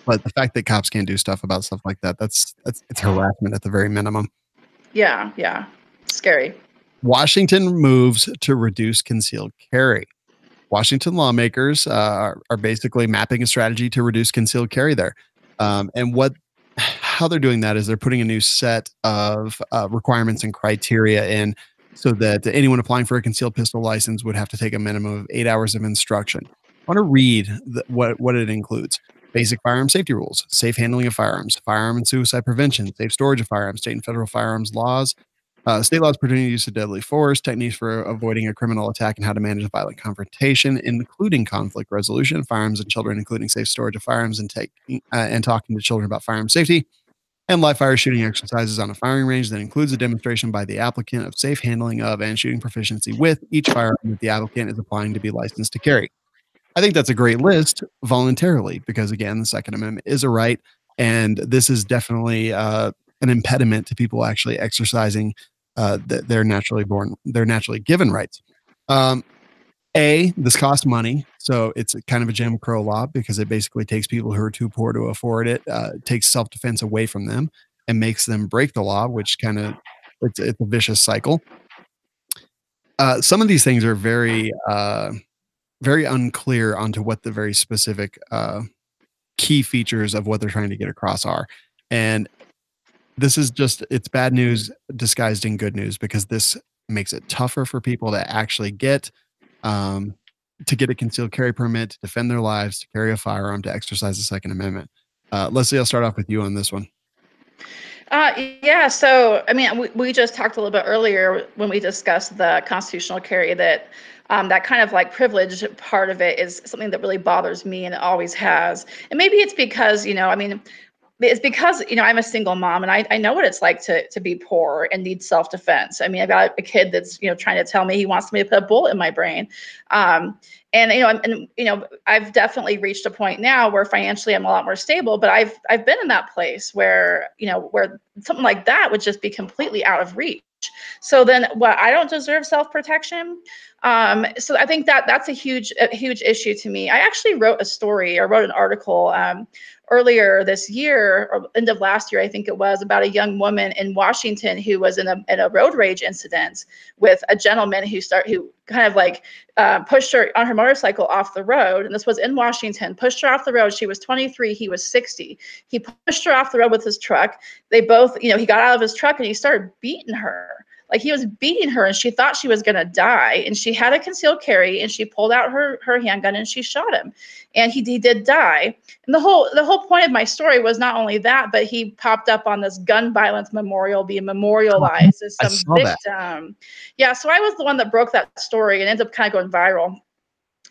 but the fact that cops can't do stuff about stuff like that, it's harassment at the very minimum. Yeah. Scary. Washington moves to reduce concealed carry. Washington lawmakers are basically mapping a strategy to reduce concealed carry there. And how they're doing that is they're putting a new set of requirements and criteria in so that anyone applying for a concealed pistol license would have to take a minimum of 8 hours of instruction. I want to read what it includes. Basic firearm safety rules, safe handling of firearms, firearm and suicide prevention, safe storage of firearms, state and federal firearms laws, state laws pertaining to use of deadly force, techniques for avoiding a criminal attack, and how to manage a violent confrontation, including conflict resolution, firearms and children, including safe storage of firearms, and talking to children about firearm safety, and live fire shooting exercises on a firing range that includes a demonstration by the applicant of safe handling of and shooting proficiency with each firearm that the applicant is applying to be licensed to carry. I think that's a great list voluntarily because, again, the Second Amendment is a right, and this is definitely an impediment to people actually exercising their naturally given rights. This costs money, so it's kind of a Jim Crow law because it basically takes people who are too poor to afford it, takes self-defense away from them, and makes them break the law, which it's a vicious cycle. Some of these things are very unclear onto what the very specific key features of what they're trying to get across are. And this is it's bad news disguised in good news because this makes it tougher for people to actually get a concealed carry permit, to defend their lives, to carry a firearm, to exercise the Second Amendment. Leslie, I'll start off with you on this one. Yeah. So, I mean, we just talked a little bit earlier when we discussed the constitutional carry that that kind of like privilege part of it is something that really bothers me, and it always has. And maybe it's because, it's because, I'm a single mom, and I know what it's like to be poor and need self-defense. I mean, I got a kid that's, trying to tell me he wants me to put a bullet in my brain. I've definitely reached a point now where financially I'm a lot more stable, but I've been in that place where, where something like that would just be completely out of reach. So then I don't deserve self-protection. So I think that's a huge issue to me. I actually wrote an article earlier this year, or end of last year, I think it was, about a young woman in Washington who was in a road rage incident with a gentleman who kind of like pushed her on her motorcycle off the road. And this was in Washington, pushed her off the road. She was 23, he was 60. He pushed her off the road with his truck. They both, he got out of his truck and he started beating her. Like he was beating her, and she thought she was going to die, and she had a concealed carry, and she pulled out her handgun and she shot him, and he did die. And the whole point of my story was not only that, but he popped up on this gun violence memorial being memorialized as some victim. That. Yeah. So I was the one that broke that story and ended up kind of going viral.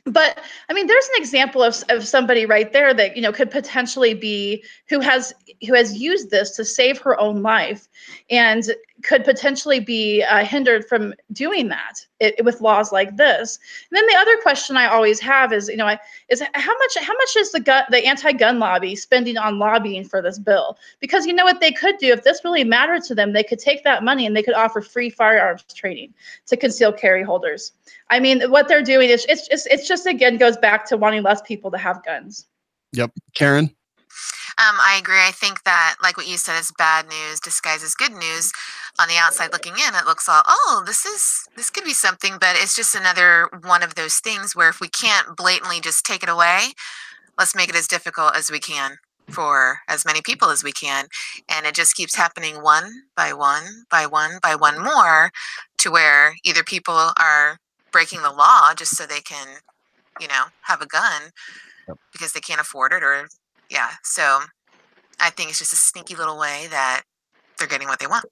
But I mean, there's an example of somebody right there that, could potentially be who has used this to save her own life and could potentially be hindered from doing that with laws like this. And then the other question I always have is, is how much is the anti-gun lobby spending on lobbying for this bill? Because you know what they could do if this really mattered to them, they could take that money and they could offer free firearms training to concealed carry holders. I mean, what they're doing is it's just again goes back to wanting less people to have guns. Yep. Karen? I agree. I think that, like what you said, is bad news disguised as good news. On the outside looking in, it looks all, this could be something, but it's just another one of those things where if we can't blatantly just take it away, let's make it as difficult as we can for as many people as we can. And it just keeps happening one by one by one by one more, to where either people are breaking the law just so they can, have a gun because they can't afford it, or so I think it's just a sneaky little way that they're getting what they want.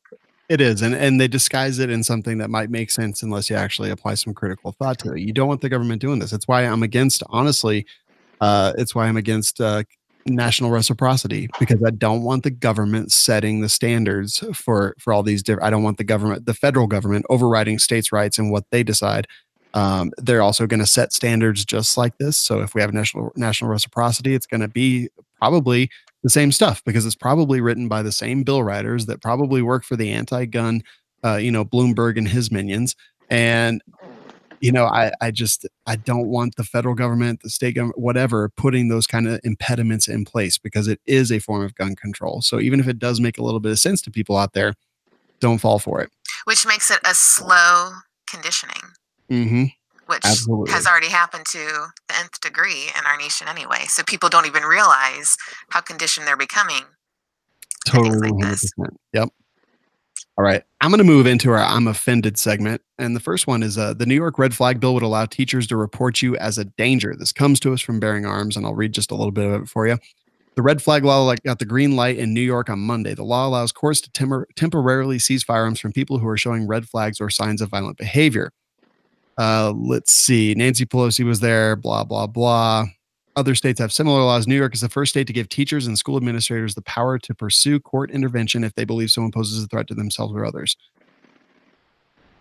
It is, and they disguise it in something that might make sense unless you actually apply some critical thought to it. You don't want the government doing this. It's why I'm against, honestly, national reciprocity, because I don't want the government setting the standards for all these different. I don't want the federal government overriding states' rights and what they decide. They're also going to set standards just like this. So if we have national reciprocity, it's going to be probably the same stuff because it's probably written by the same bill writers that probably work for the anti-gun, Bloomberg and his minions. And I don't want the federal government, the state government, whatever, putting those kind of impediments in place because it is a form of gun control. So even if it does make a little bit of sense to people out there, don't fall for it. Which makes it a slow conditioning, which Absolutely. has already happened to the nth degree in our nation anyway. So people don't even realize how conditioned they're becoming. Totally, 100%. Yep. All right. I'm going to move into our I'm offended segment. And the first one is the New York red flag bill would allow teachers to report you as a danger. This comes to us from Bearing Arms, and I'll read just a little bit of it for you. The red flag law got the green light in New York on Monday. The law allows courts to temporarily seize firearms from people who are showing red flags or signs of violent behavior. Let's see. Nancy Pelosi was there, blah, blah, blah. Other states have similar laws. New York is the first state to give teachers and school administrators the power to pursue court intervention if they believe someone poses a threat to themselves or others.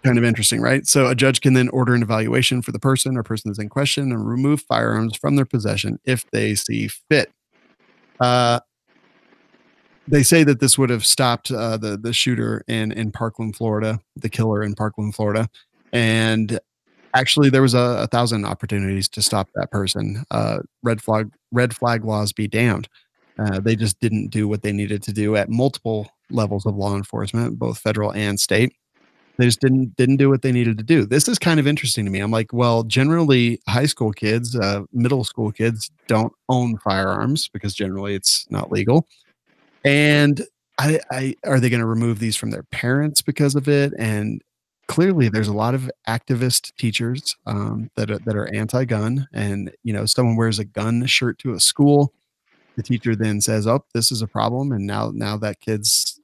Kind of interesting, right? So a judge can then order an evaluation for the person or persons in question and remove firearms from their possession if they see fit. They say that this would have stopped the shooter in Parkland, Florida, the killer in Parkland, Florida. And actually, there was 1,000 opportunities to stop that person. Red flag laws be damned. They just didn't do what they needed to do at multiple levels of law enforcement, both federal and state. They just didn't do what they needed to do. This is kind of interesting to me. I'm like, well, generally high school kids, middle school kids don't own firearms because generally it's not legal. And are they going to remove these from their parents because of it? And clearly there's a lot of activist teachers that are anti-gun, and someone wears a gun shirt to a school. The teacher then says, "Oh, this is a problem," and now that kid's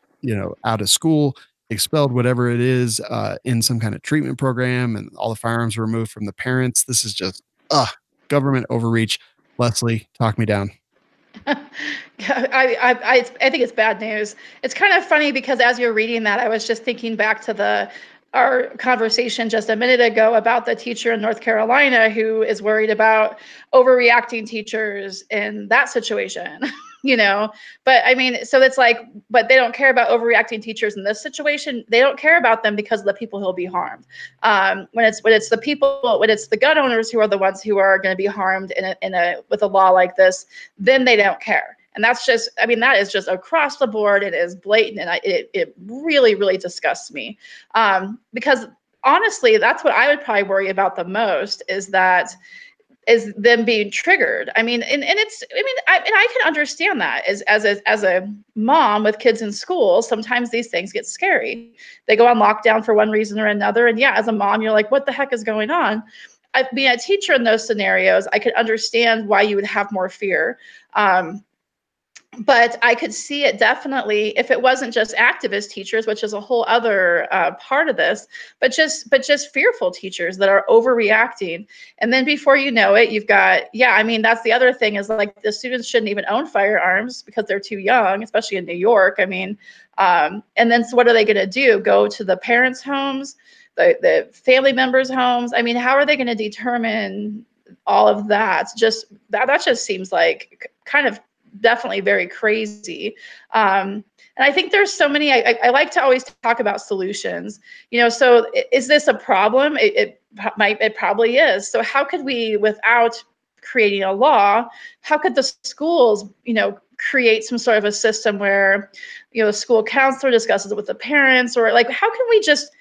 out of school, expelled, whatever it is, in some kind of treatment program, and all the firearms are removed from the parents. This is just government overreach. Leslie, talk me down. I think it's bad news. It's kind of funny because as you're reading that, I was just thinking back to our conversation just a minute ago about the teacher in North Carolina who is worried about overreacting teachers in that situation, But I mean, so it's like, but they don't care about overreacting teachers in this situation. They don't care about them because of the people who'll be harmed. When it's the gun owners who are the ones who are going to be harmed with a law like this, then they don't care. And that is just across the board. It is blatant. And it really, really disgusts me. Because honestly, that's what I would probably worry about the most is them being triggered. I mean, I can understand that as a mom with kids in school, sometimes these things get scary. They go on lockdown for one reason or another. And yeah, as a mom, you're like, what the heck is going on? Being a teacher in those scenarios, I could understand why you would have more fear. But I could see it definitely if it wasn't just activist teachers, which is a whole other part of this, but just fearful teachers that are overreacting. And then before you know it, you've got, that's the other thing is like the students shouldn't even own firearms because they're too young, especially in New York. I mean, and then so what are they going to do? Go to the parents' homes, the family members' homes? I mean, how are they going to determine all of that? That just seems like kind of definitely very crazy. And I think there's so many, I like to always talk about solutions, so is this a problem? It probably is. So how could we, without creating a law, how could the schools, create some sort of a system where, the school counselor discusses it with the parents, or like, how can we just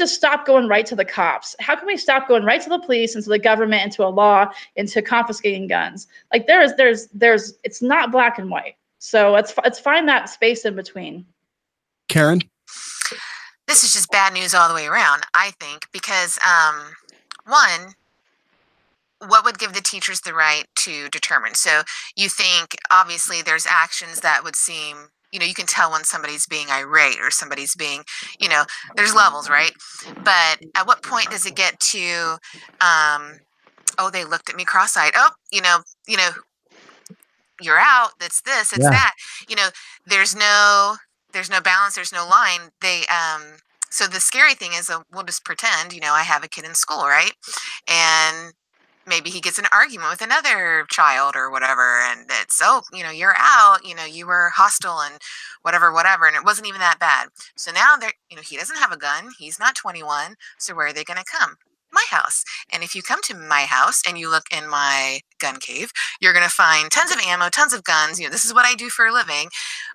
stop going right to the cops? How can we stop going right to the police and to the government and to a law into confiscating guns? Like it's not black and white. So let's find that space in between. Karen? This is just bad news all the way around, I think, because one, what would give the teachers the right to determine? So you think obviously there's actions that would seem, you can tell when somebody's being irate or somebody's being, there's levels, right? But at what point does it get to, they looked at me cross-eyed. Oh, you're out. That's this, it's that. There's no balance. There's no line. So the scary thing is we'll just pretend, I have a kid in school, right? And maybe he gets in an argument with another child or whatever, and it's, oh, you're out, you were hostile and whatever, and it wasn't even that bad. So now they're, he doesn't have a gun, he's not 21, so where are they going to come? My house. And if you come to my house and you look in my gun cave, you're going to find tons of ammo, tons of guns. This is what I do for a living.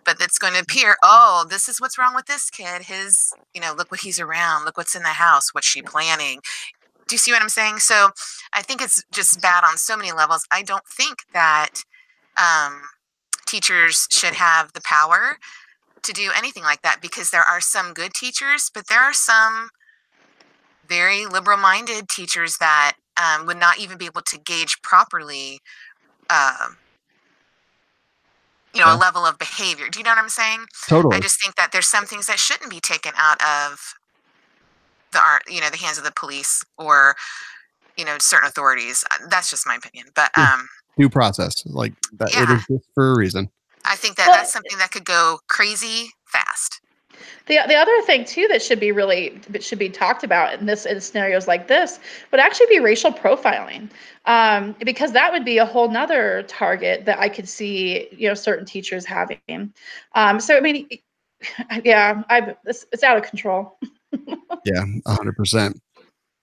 But it's going to appear, oh, this is what's wrong with this kid. His, look what he's around. Look what's in the house. What's she planning? Do you see what I'm saying? So I think it's just bad on so many levels. I don't think that teachers should have the power to do anything like that, because there are some good teachers, but there are some very liberal-minded teachers that would not even be able to gauge properly, a level of behavior. Do you know what I'm saying? Totally. I just think that there's some things that shouldn't be taken out of the hands of the police or, certain authorities. That's just my opinion. But due process, like that, it is just for a reason. I think that that's something that could go crazy fast. The other thing too that should be talked about in scenarios like this would actually be racial profiling, because that would be a whole nother target that I could see certain teachers having. So I mean, yeah, it's out of control. Yeah, 100%.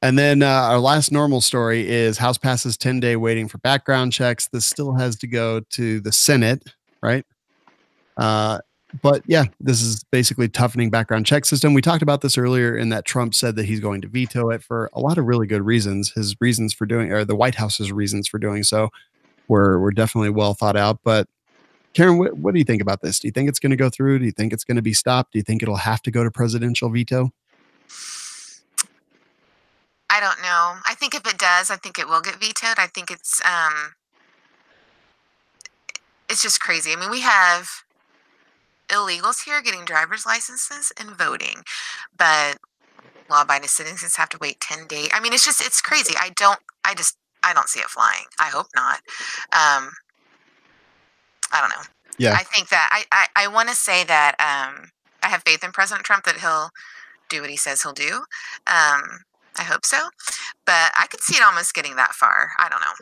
And then our last normal story is House passes 10-day waiting for background checks. This still has to go to the Senate, right? But yeah, this is basically toughening background check system. We talked about this earlier in that Trump said that he's going to veto it for a lot of really good reasons. His reasons for doing, or the White House's reasons for doing so, were definitely well thought out. But Karen, what do you think about this? Do you think it's going to go through? Do you think it's going to be stopped? Do you think it'll have to go to presidential veto? I don't know. I think if it does, I think it will get vetoed. I think it's just crazy. I mean, we have illegals here getting driver's licenses and voting, but law-abiding citizens have to wait 10 days. I mean, it's crazy. I don't see it flying. I hope not. I don't know. Yeah. I think that I want to say that I have faith in President Trump that he'll do what he says he'll do. I hope so, but I could see it almost getting that far. I don't know.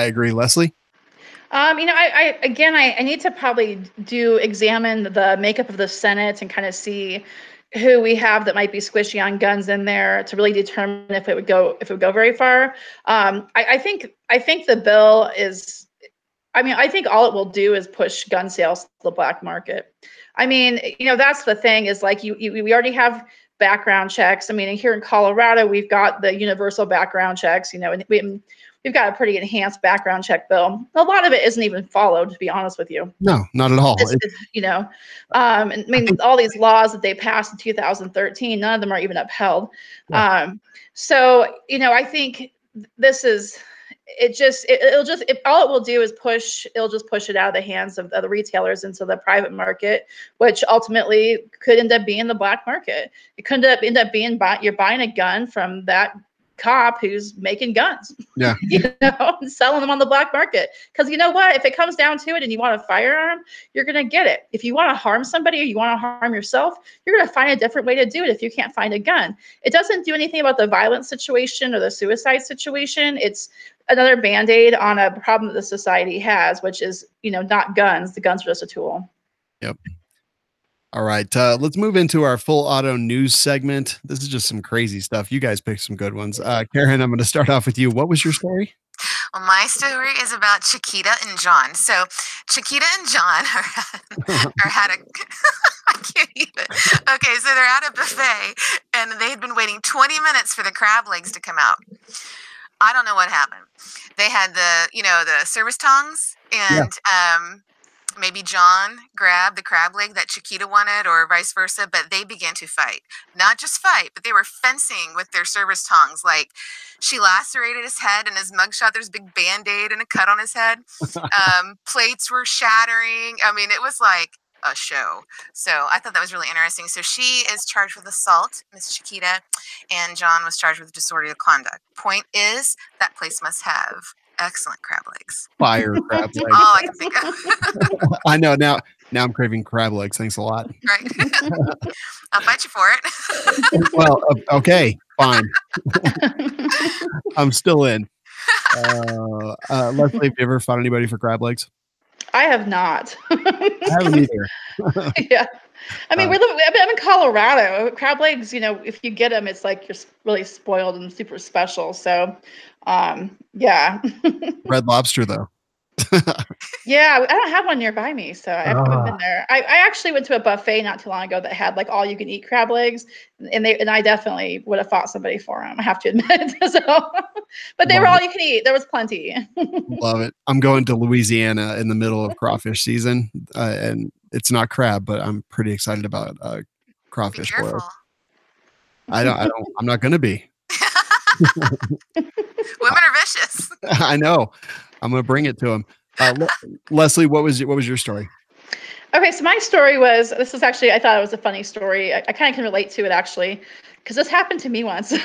I agree. Leslie? I need to probably examine the makeup of the Senate and kind of see who we have that might be squishy on guns in there to really determine if it would go very far. I think the bill is, I think all it will do is push gun sales to the black market. I mean, that's the thing is like we already have background checks. I mean, here in Colorado, we've got the universal background checks, and we've got a pretty enhanced background check bill. A lot of it isn't even followed, to be honest with you. No, not at all. All these laws that they passed in 2013, none of them are even upheld. Yeah. I think this is, all it will do is push it out of the hands of the retailers into the private market, which ultimately could end up being the black market. It could end up being you're buying a gun from that cop who's making guns, and selling them on the black market. Because you know what? If it comes down to it and you want a firearm, you're going to get it. If you want to harm somebody or you want to harm yourself, you're going to find a different way to do it if you can't find a gun. It doesn't do anything about the violent situation or the suicide situation. It's another Band-Aid on a problem that the society has, which is, not guns. The guns are just a tool. Yep. All right, let's move into our full auto news segment. This is just some crazy stuff. You guys picked some good ones. Karen, I'm going to start off with you. What was your story? Well, my story is about Chiquita and John. So Chiquita and John are had a I can't even. Okay, so they're at a buffet and they had been waiting 20 minutes for the crab legs to come out. I don't know what happened. They had the service tongs and maybe John grabbed the crab leg that Chiquita wanted or vice versa, but they began to fight. Not just fight, but they were fencing with their service tongs. Like she lacerated his head and his mugshot, there's a big Band-Aid and a cut on his head. Plates were shattering. I mean, it was like a show. So I thought that was really interesting. So she is charged with assault, Miss Chiquita, and John was charged with disorderly conduct. Point is, that place must have excellent crab legs. Fire crab legs. All I can think of. I know. Now I'm craving crab legs. Thanks a lot. Right. I'll fight you for it. Well, okay, fine. I'm still in. Leslie, have you ever fought anybody for crab legs? I have not. I haven't either. Yeah. I mean, I'm in Colorado. Crab legs, if you get them, it's like you're really spoiled and super special. So, yeah. Red Lobster, though. Yeah, I don't have one nearby me, so I haven't been there. I actually went to a buffet not too long ago that had like all you can eat crab legs, and I definitely would have fought somebody for them. I have to admit. But they were all you can eat. There was plenty. Love it. I'm going to Louisiana in the middle of crawfish season, and it's not crab, but I'm pretty excited about crawfish boiled. I'm not going to be. Women are vicious. I know. I'm going to bring it to them. Leslie, what was your story? Okay, so my story was, this is actually, I thought it was a funny story. I kind of can relate to it actually, because this happened to me once. So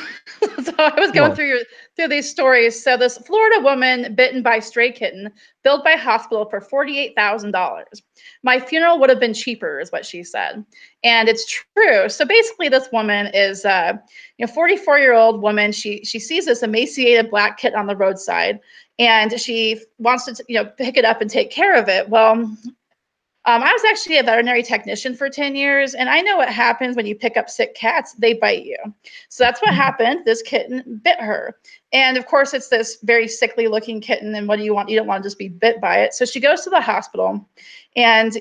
I was going through these stories. So this Florida woman bitten by stray kitten, billed by hospital for $48,000. My funeral would have been cheaper, is what she said. And it's true. So basically this woman is a 44-year-old woman. She sees this emaciated black kitten on the roadside, and she wants to pick it up and take care of it. Well, I was actually a veterinary technician for 10 years, and I know what happens when you pick up sick cats. They bite you. So that's what happened. This kitten bit her. And of course, it's this very sickly looking kitten. And what do you want? You don't want to just be bit by it. So she goes to the hospital, and,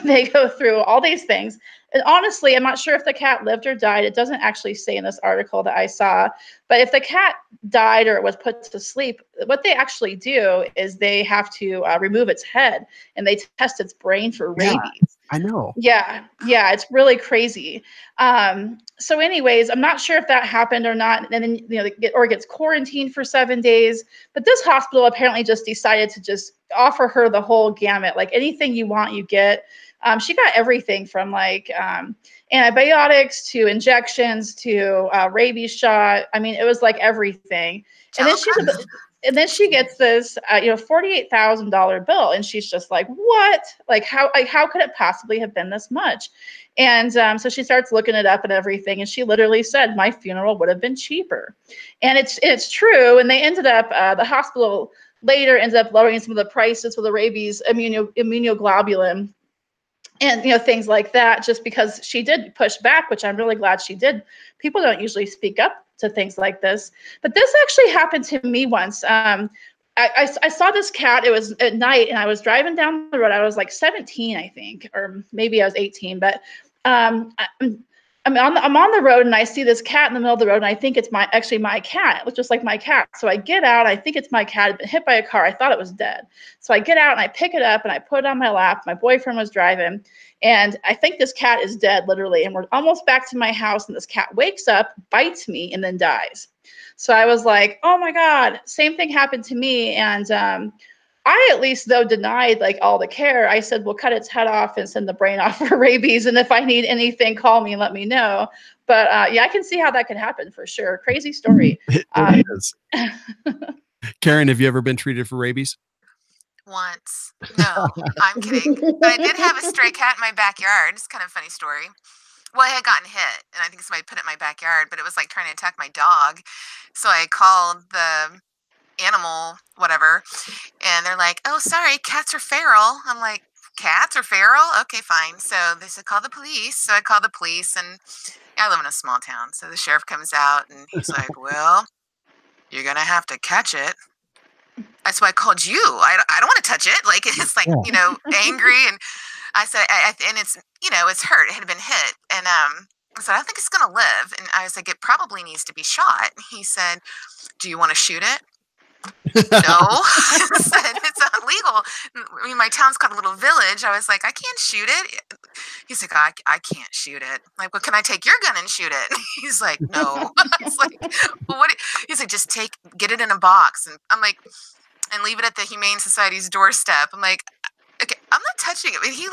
they go through all these things. And honestly, I'm not sure if the cat lived or died. It doesn't actually say in this article that I saw. But if the cat died or was put to sleep, what they actually do is they have to remove its head, and they test its brain for rabies. I know. Yeah, it's really crazy. So anyways, I'm not sure if that happened or not. And then, it gets quarantined for 7 days. But this hospital apparently just decided to just offer her the whole gamut. Like anything you want, you get. She got everything from like antibiotics to injections to rabies shot. I mean, it was like everything. And then she gets this, $48,000 bill, and she's just like, "What? Like, how could it possibly have been this much?" And so she starts looking it up and everything, and she literally said, "My funeral would have been cheaper," and it's true. And they ended up the hospital later ended up lowering some of the prices for the rabies immunoglobulin. And, things like that, just because she did push back, which I'm really glad she did. People don't usually speak up to things like this. But this actually happened to me once. I saw this cat. It was at night, and I was driving down the road. I was like 17, I think, or maybe I was 18. But I'm on the road, and I see this cat in the middle of the road, and I think it's my cat. It looks just like my cat. So I get out. I think it's my cat. It had been hit by a car. I thought it was dead. So I get out, and I pick it up, and I put it on my lap. My boyfriend was driving, and I think this cat is dead, literally. And we're almost back to my house, and this cat wakes up, bites me, and then dies. So I was like, oh my God, same thing happened to me. And I at least, though, denied like all the care. I said, we'll cut its head off and send the brain off for rabies. And if I need anything, call me and let me know. But yeah, I can see how that could happen for sure. Crazy story. It is. Karen, have you ever been treated for rabies? Once. No, I'm kidding. But I did have a stray cat in my backyard. It's kind of a funny story. Well, I had gotten hit, and I think somebody put it in my backyard, but it was like trying to attack my dog. So I called the animal whatever, and they're like, "Oh, sorry, cats are feral." I'm like, "Cats are feral? Okay, fine." So they said, "Call the police." So I called the police, and I live in a small town. So the sheriff comes out, and he's like, "Well, you're gonna have to catch it." That's why I called you. I don't want to touch it. Like, it's like, angry. And I said, and it's, it's hurt. It had been hit. And I said, "I think it's going to live." And I was like, "It probably needs to be shot." He said, "Do you want to shoot it?" No. I said, "It's illegal. I mean, my town's called a little village." I was like, "I can't shoot it." He's like, I can't shoot it." I'm like, "Well, can I take your gun and shoot it?" He's like, "No." I was like, "Well, what?" He's like, "Just get it in a box." And I'm like, "And leave it at the Humane Society's doorstep." I'm like, "Okay, I'm not touching it." But he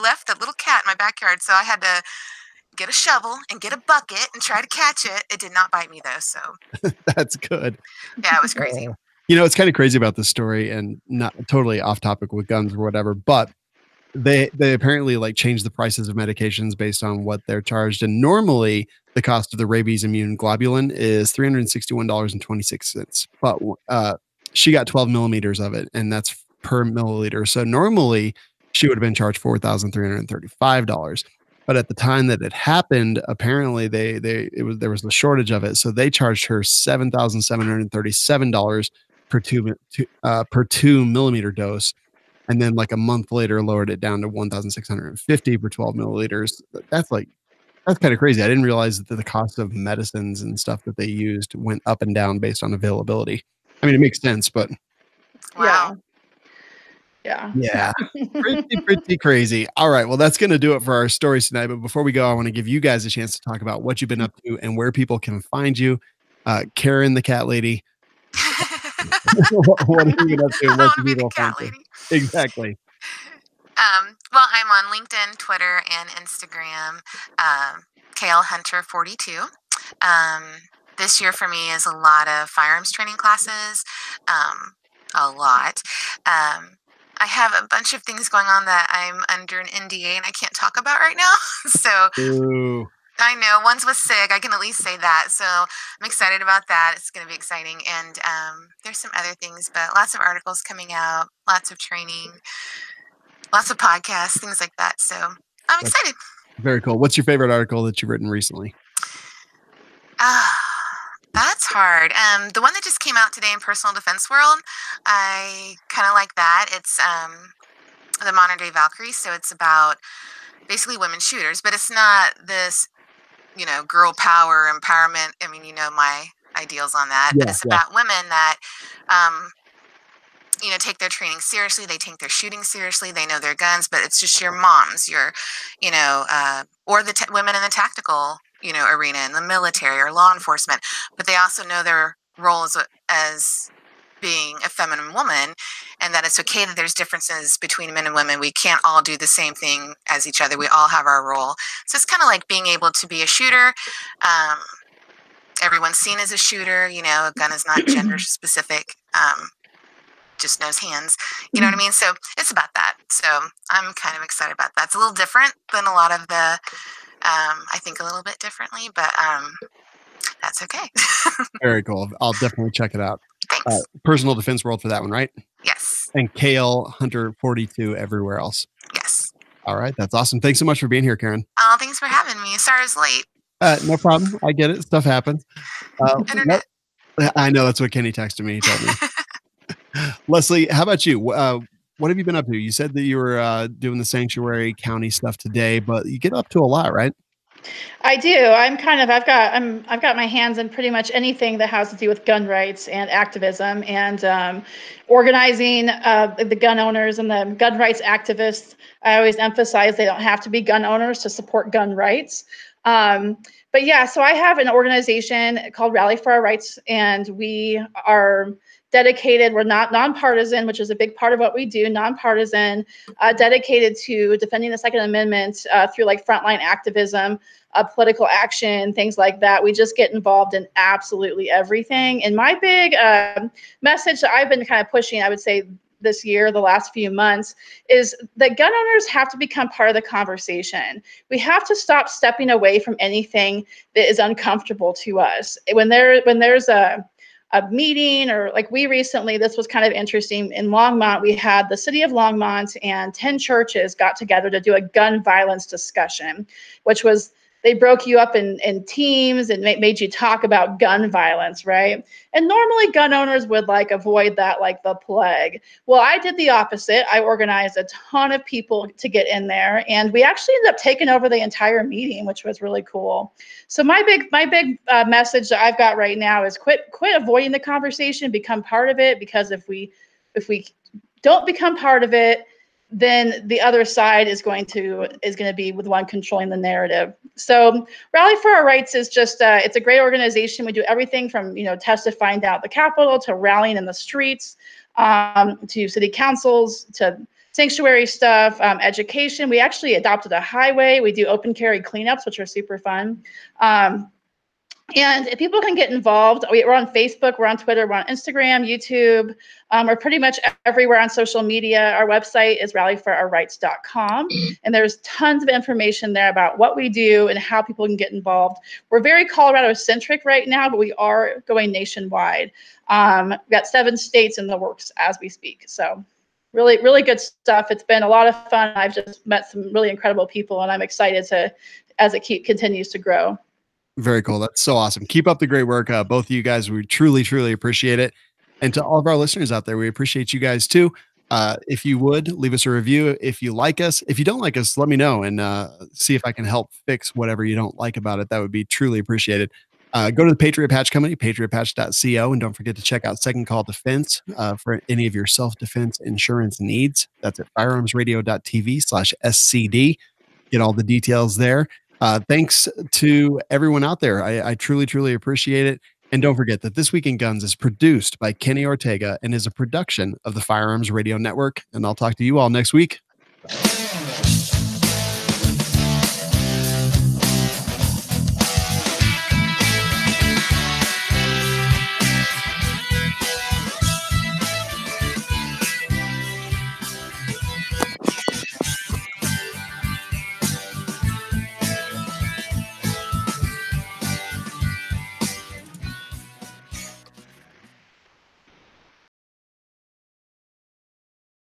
left that little cat in my backyard. So I had to get a shovel and get a bucket and try to catch it. It did not bite me though. So that's good. Yeah, it was crazy. It's kind of crazy about this story, and not totally off topic with guns or whatever, but they apparently like change the prices of medications based on what they're charged. And normally the cost of the rabies immune globulin is $361.26. But she got 12 millimeters of it, and that's per milliliter. So normally she would have been charged $4,335. But at the time that it happened, apparently there was a shortage of it. So they charged her $7,737 per 2 millimeter dose. And then like a month later, lowered it down to 1,650 per 12 milliliters. That's kind of crazy. I didn't realize that the cost of medicines and stuff that they used went up and down based on availability. I mean, it makes sense, but wow. Yeah. Pretty crazy. All right. Well, that's going to do it for our stories tonight. But before we go, I want to give you guys a chance to talk about what you've been up to and where people can find you. Karen, the cat lady. What have you been up to? I want to be the cat lady. Exactly. Well, I'm on LinkedIn, Twitter, and Instagram. KLHunter42. This year for me is a lot of firearms training classes. A lot. I have a bunch of things going on that I'm under an NDA and I can't talk about right now. So Ooh. I know one's with SIG. I can at least say that. So I'm excited about that. It's going to be exciting. And there's some other things, but lots of articles coming out, lots of training, lots of podcasts, things like that. So I'm excited. Very cool. What's your favorite article that you've written recently? That's hard. The one that just came out today in Personal Defense World, I kind of like that. It's the Modern Day Valkyrie. So it's about basically women shooters, but it's not this, girl power empowerment. I mean, my ideals on that, but it's about women that, take their training seriously. They take their shooting seriously. They know their guns, but it's just your moms, or the women in the tactical, arena, in the military or law enforcement, but they also know their role as being a feminine woman, and that it's okay that there's differences between men and women. We can't all do the same thing as each other. We all have our role. So it's kind of like being able to be a shooter. Everyone's seen as a shooter. A gun is not gender specific. Just knows hands. You know what I mean? So it's about that. So I'm kind of excited about that. It's a little different than a lot of the, I think a little bit differently, but that's okay. Very cool. I'll definitely check it out. Thanks. Personal Defense World for that one, right? Yes. And KLHunter42 everywhere else. Yes. All right. That's awesome. Thanks so much for being here, Karen. Oh, thanks for having me. Sorry I was late. No problem. I get it. Stuff happens. Internet. I know. That's what Kenny texted me. He told me. Leslie, how about you? What have you been up to? You said that you were doing the sanctuary county stuff today, but you get up to a lot, right? I do. I've got my hands in pretty much anything that has to do with gun rights and activism, and organizing the gun owners and the gun rights activists. I always emphasize they don't have to be gun owners to support gun rights. But yeah, so I have an organization called Rally for Our Rights, and we are dedicated. We're not nonpartisan, which is a big part of what we do. Nonpartisan, dedicated to defending the Second Amendment through like frontline activism, political action, things like that. We just get involved in absolutely everything. And my big message that I've been kind of pushing, I would say this year, the last few months, is that gun owners have to become part of the conversation. We have to stop stepping away from anything that is uncomfortable to us. When there's a meeting, or like we recently, this was kind of interesting, in Longmont, we had the city of Longmont and 10 churches got together to do a gun violence discussion, which was, they broke you up in teams and made you talk about gun violence, right? And normally gun owners would like avoid that like the plague. Well, I did the opposite. I organized a ton of people to get in there, and we actually ended up taking over the entire meeting, which was really cool. So my big message that I've got right now is quit avoiding the conversation, become part of it, because if we don't become part of it, then the other side is going to be with one controlling the narrative. So Rally for Our Rights is just it's a great organization. We do everything from testifying down at the Capitol to rallying in the streets, to city councils, to sanctuary stuff, education. We actually adopted a highway. We do open carry cleanups, which are super fun. And if people can get involved, we're on Facebook, we're on Twitter, we're on Instagram, YouTube. We're pretty much everywhere on social media. Our website is rallyforourrights.com. And there's tons of information there about what we do and how people can get involved. We're very Colorado-centric right now, but we are going nationwide. We've got 7 states in the works as we speak. So really, really good stuff. It's been a lot of fun. I've just met some really incredible people, and I'm excited as it continues to grow. Very cool. That's so awesome. Keep up the great work. Both of you guys, we truly, truly appreciate it. And to all of our listeners out there, we appreciate you guys too. If you would leave us a review, if you like us, if you don't like us, let me know and see if I can help fix whatever you don't like about it. That would be truly appreciated. Go to the Patriot Patch Company, patriotpatch.co, and don't forget to check out Second Call Defense for any of your self-defense insurance needs. That's at firearmsradio.tv/SCD. Get all the details there. Thanks to everyone out there. I truly, truly appreciate it. And don't forget that This Week in Guns is produced by Kenny Ortega and is a production of the Firearms Radio Network. And I'll talk to you all next week.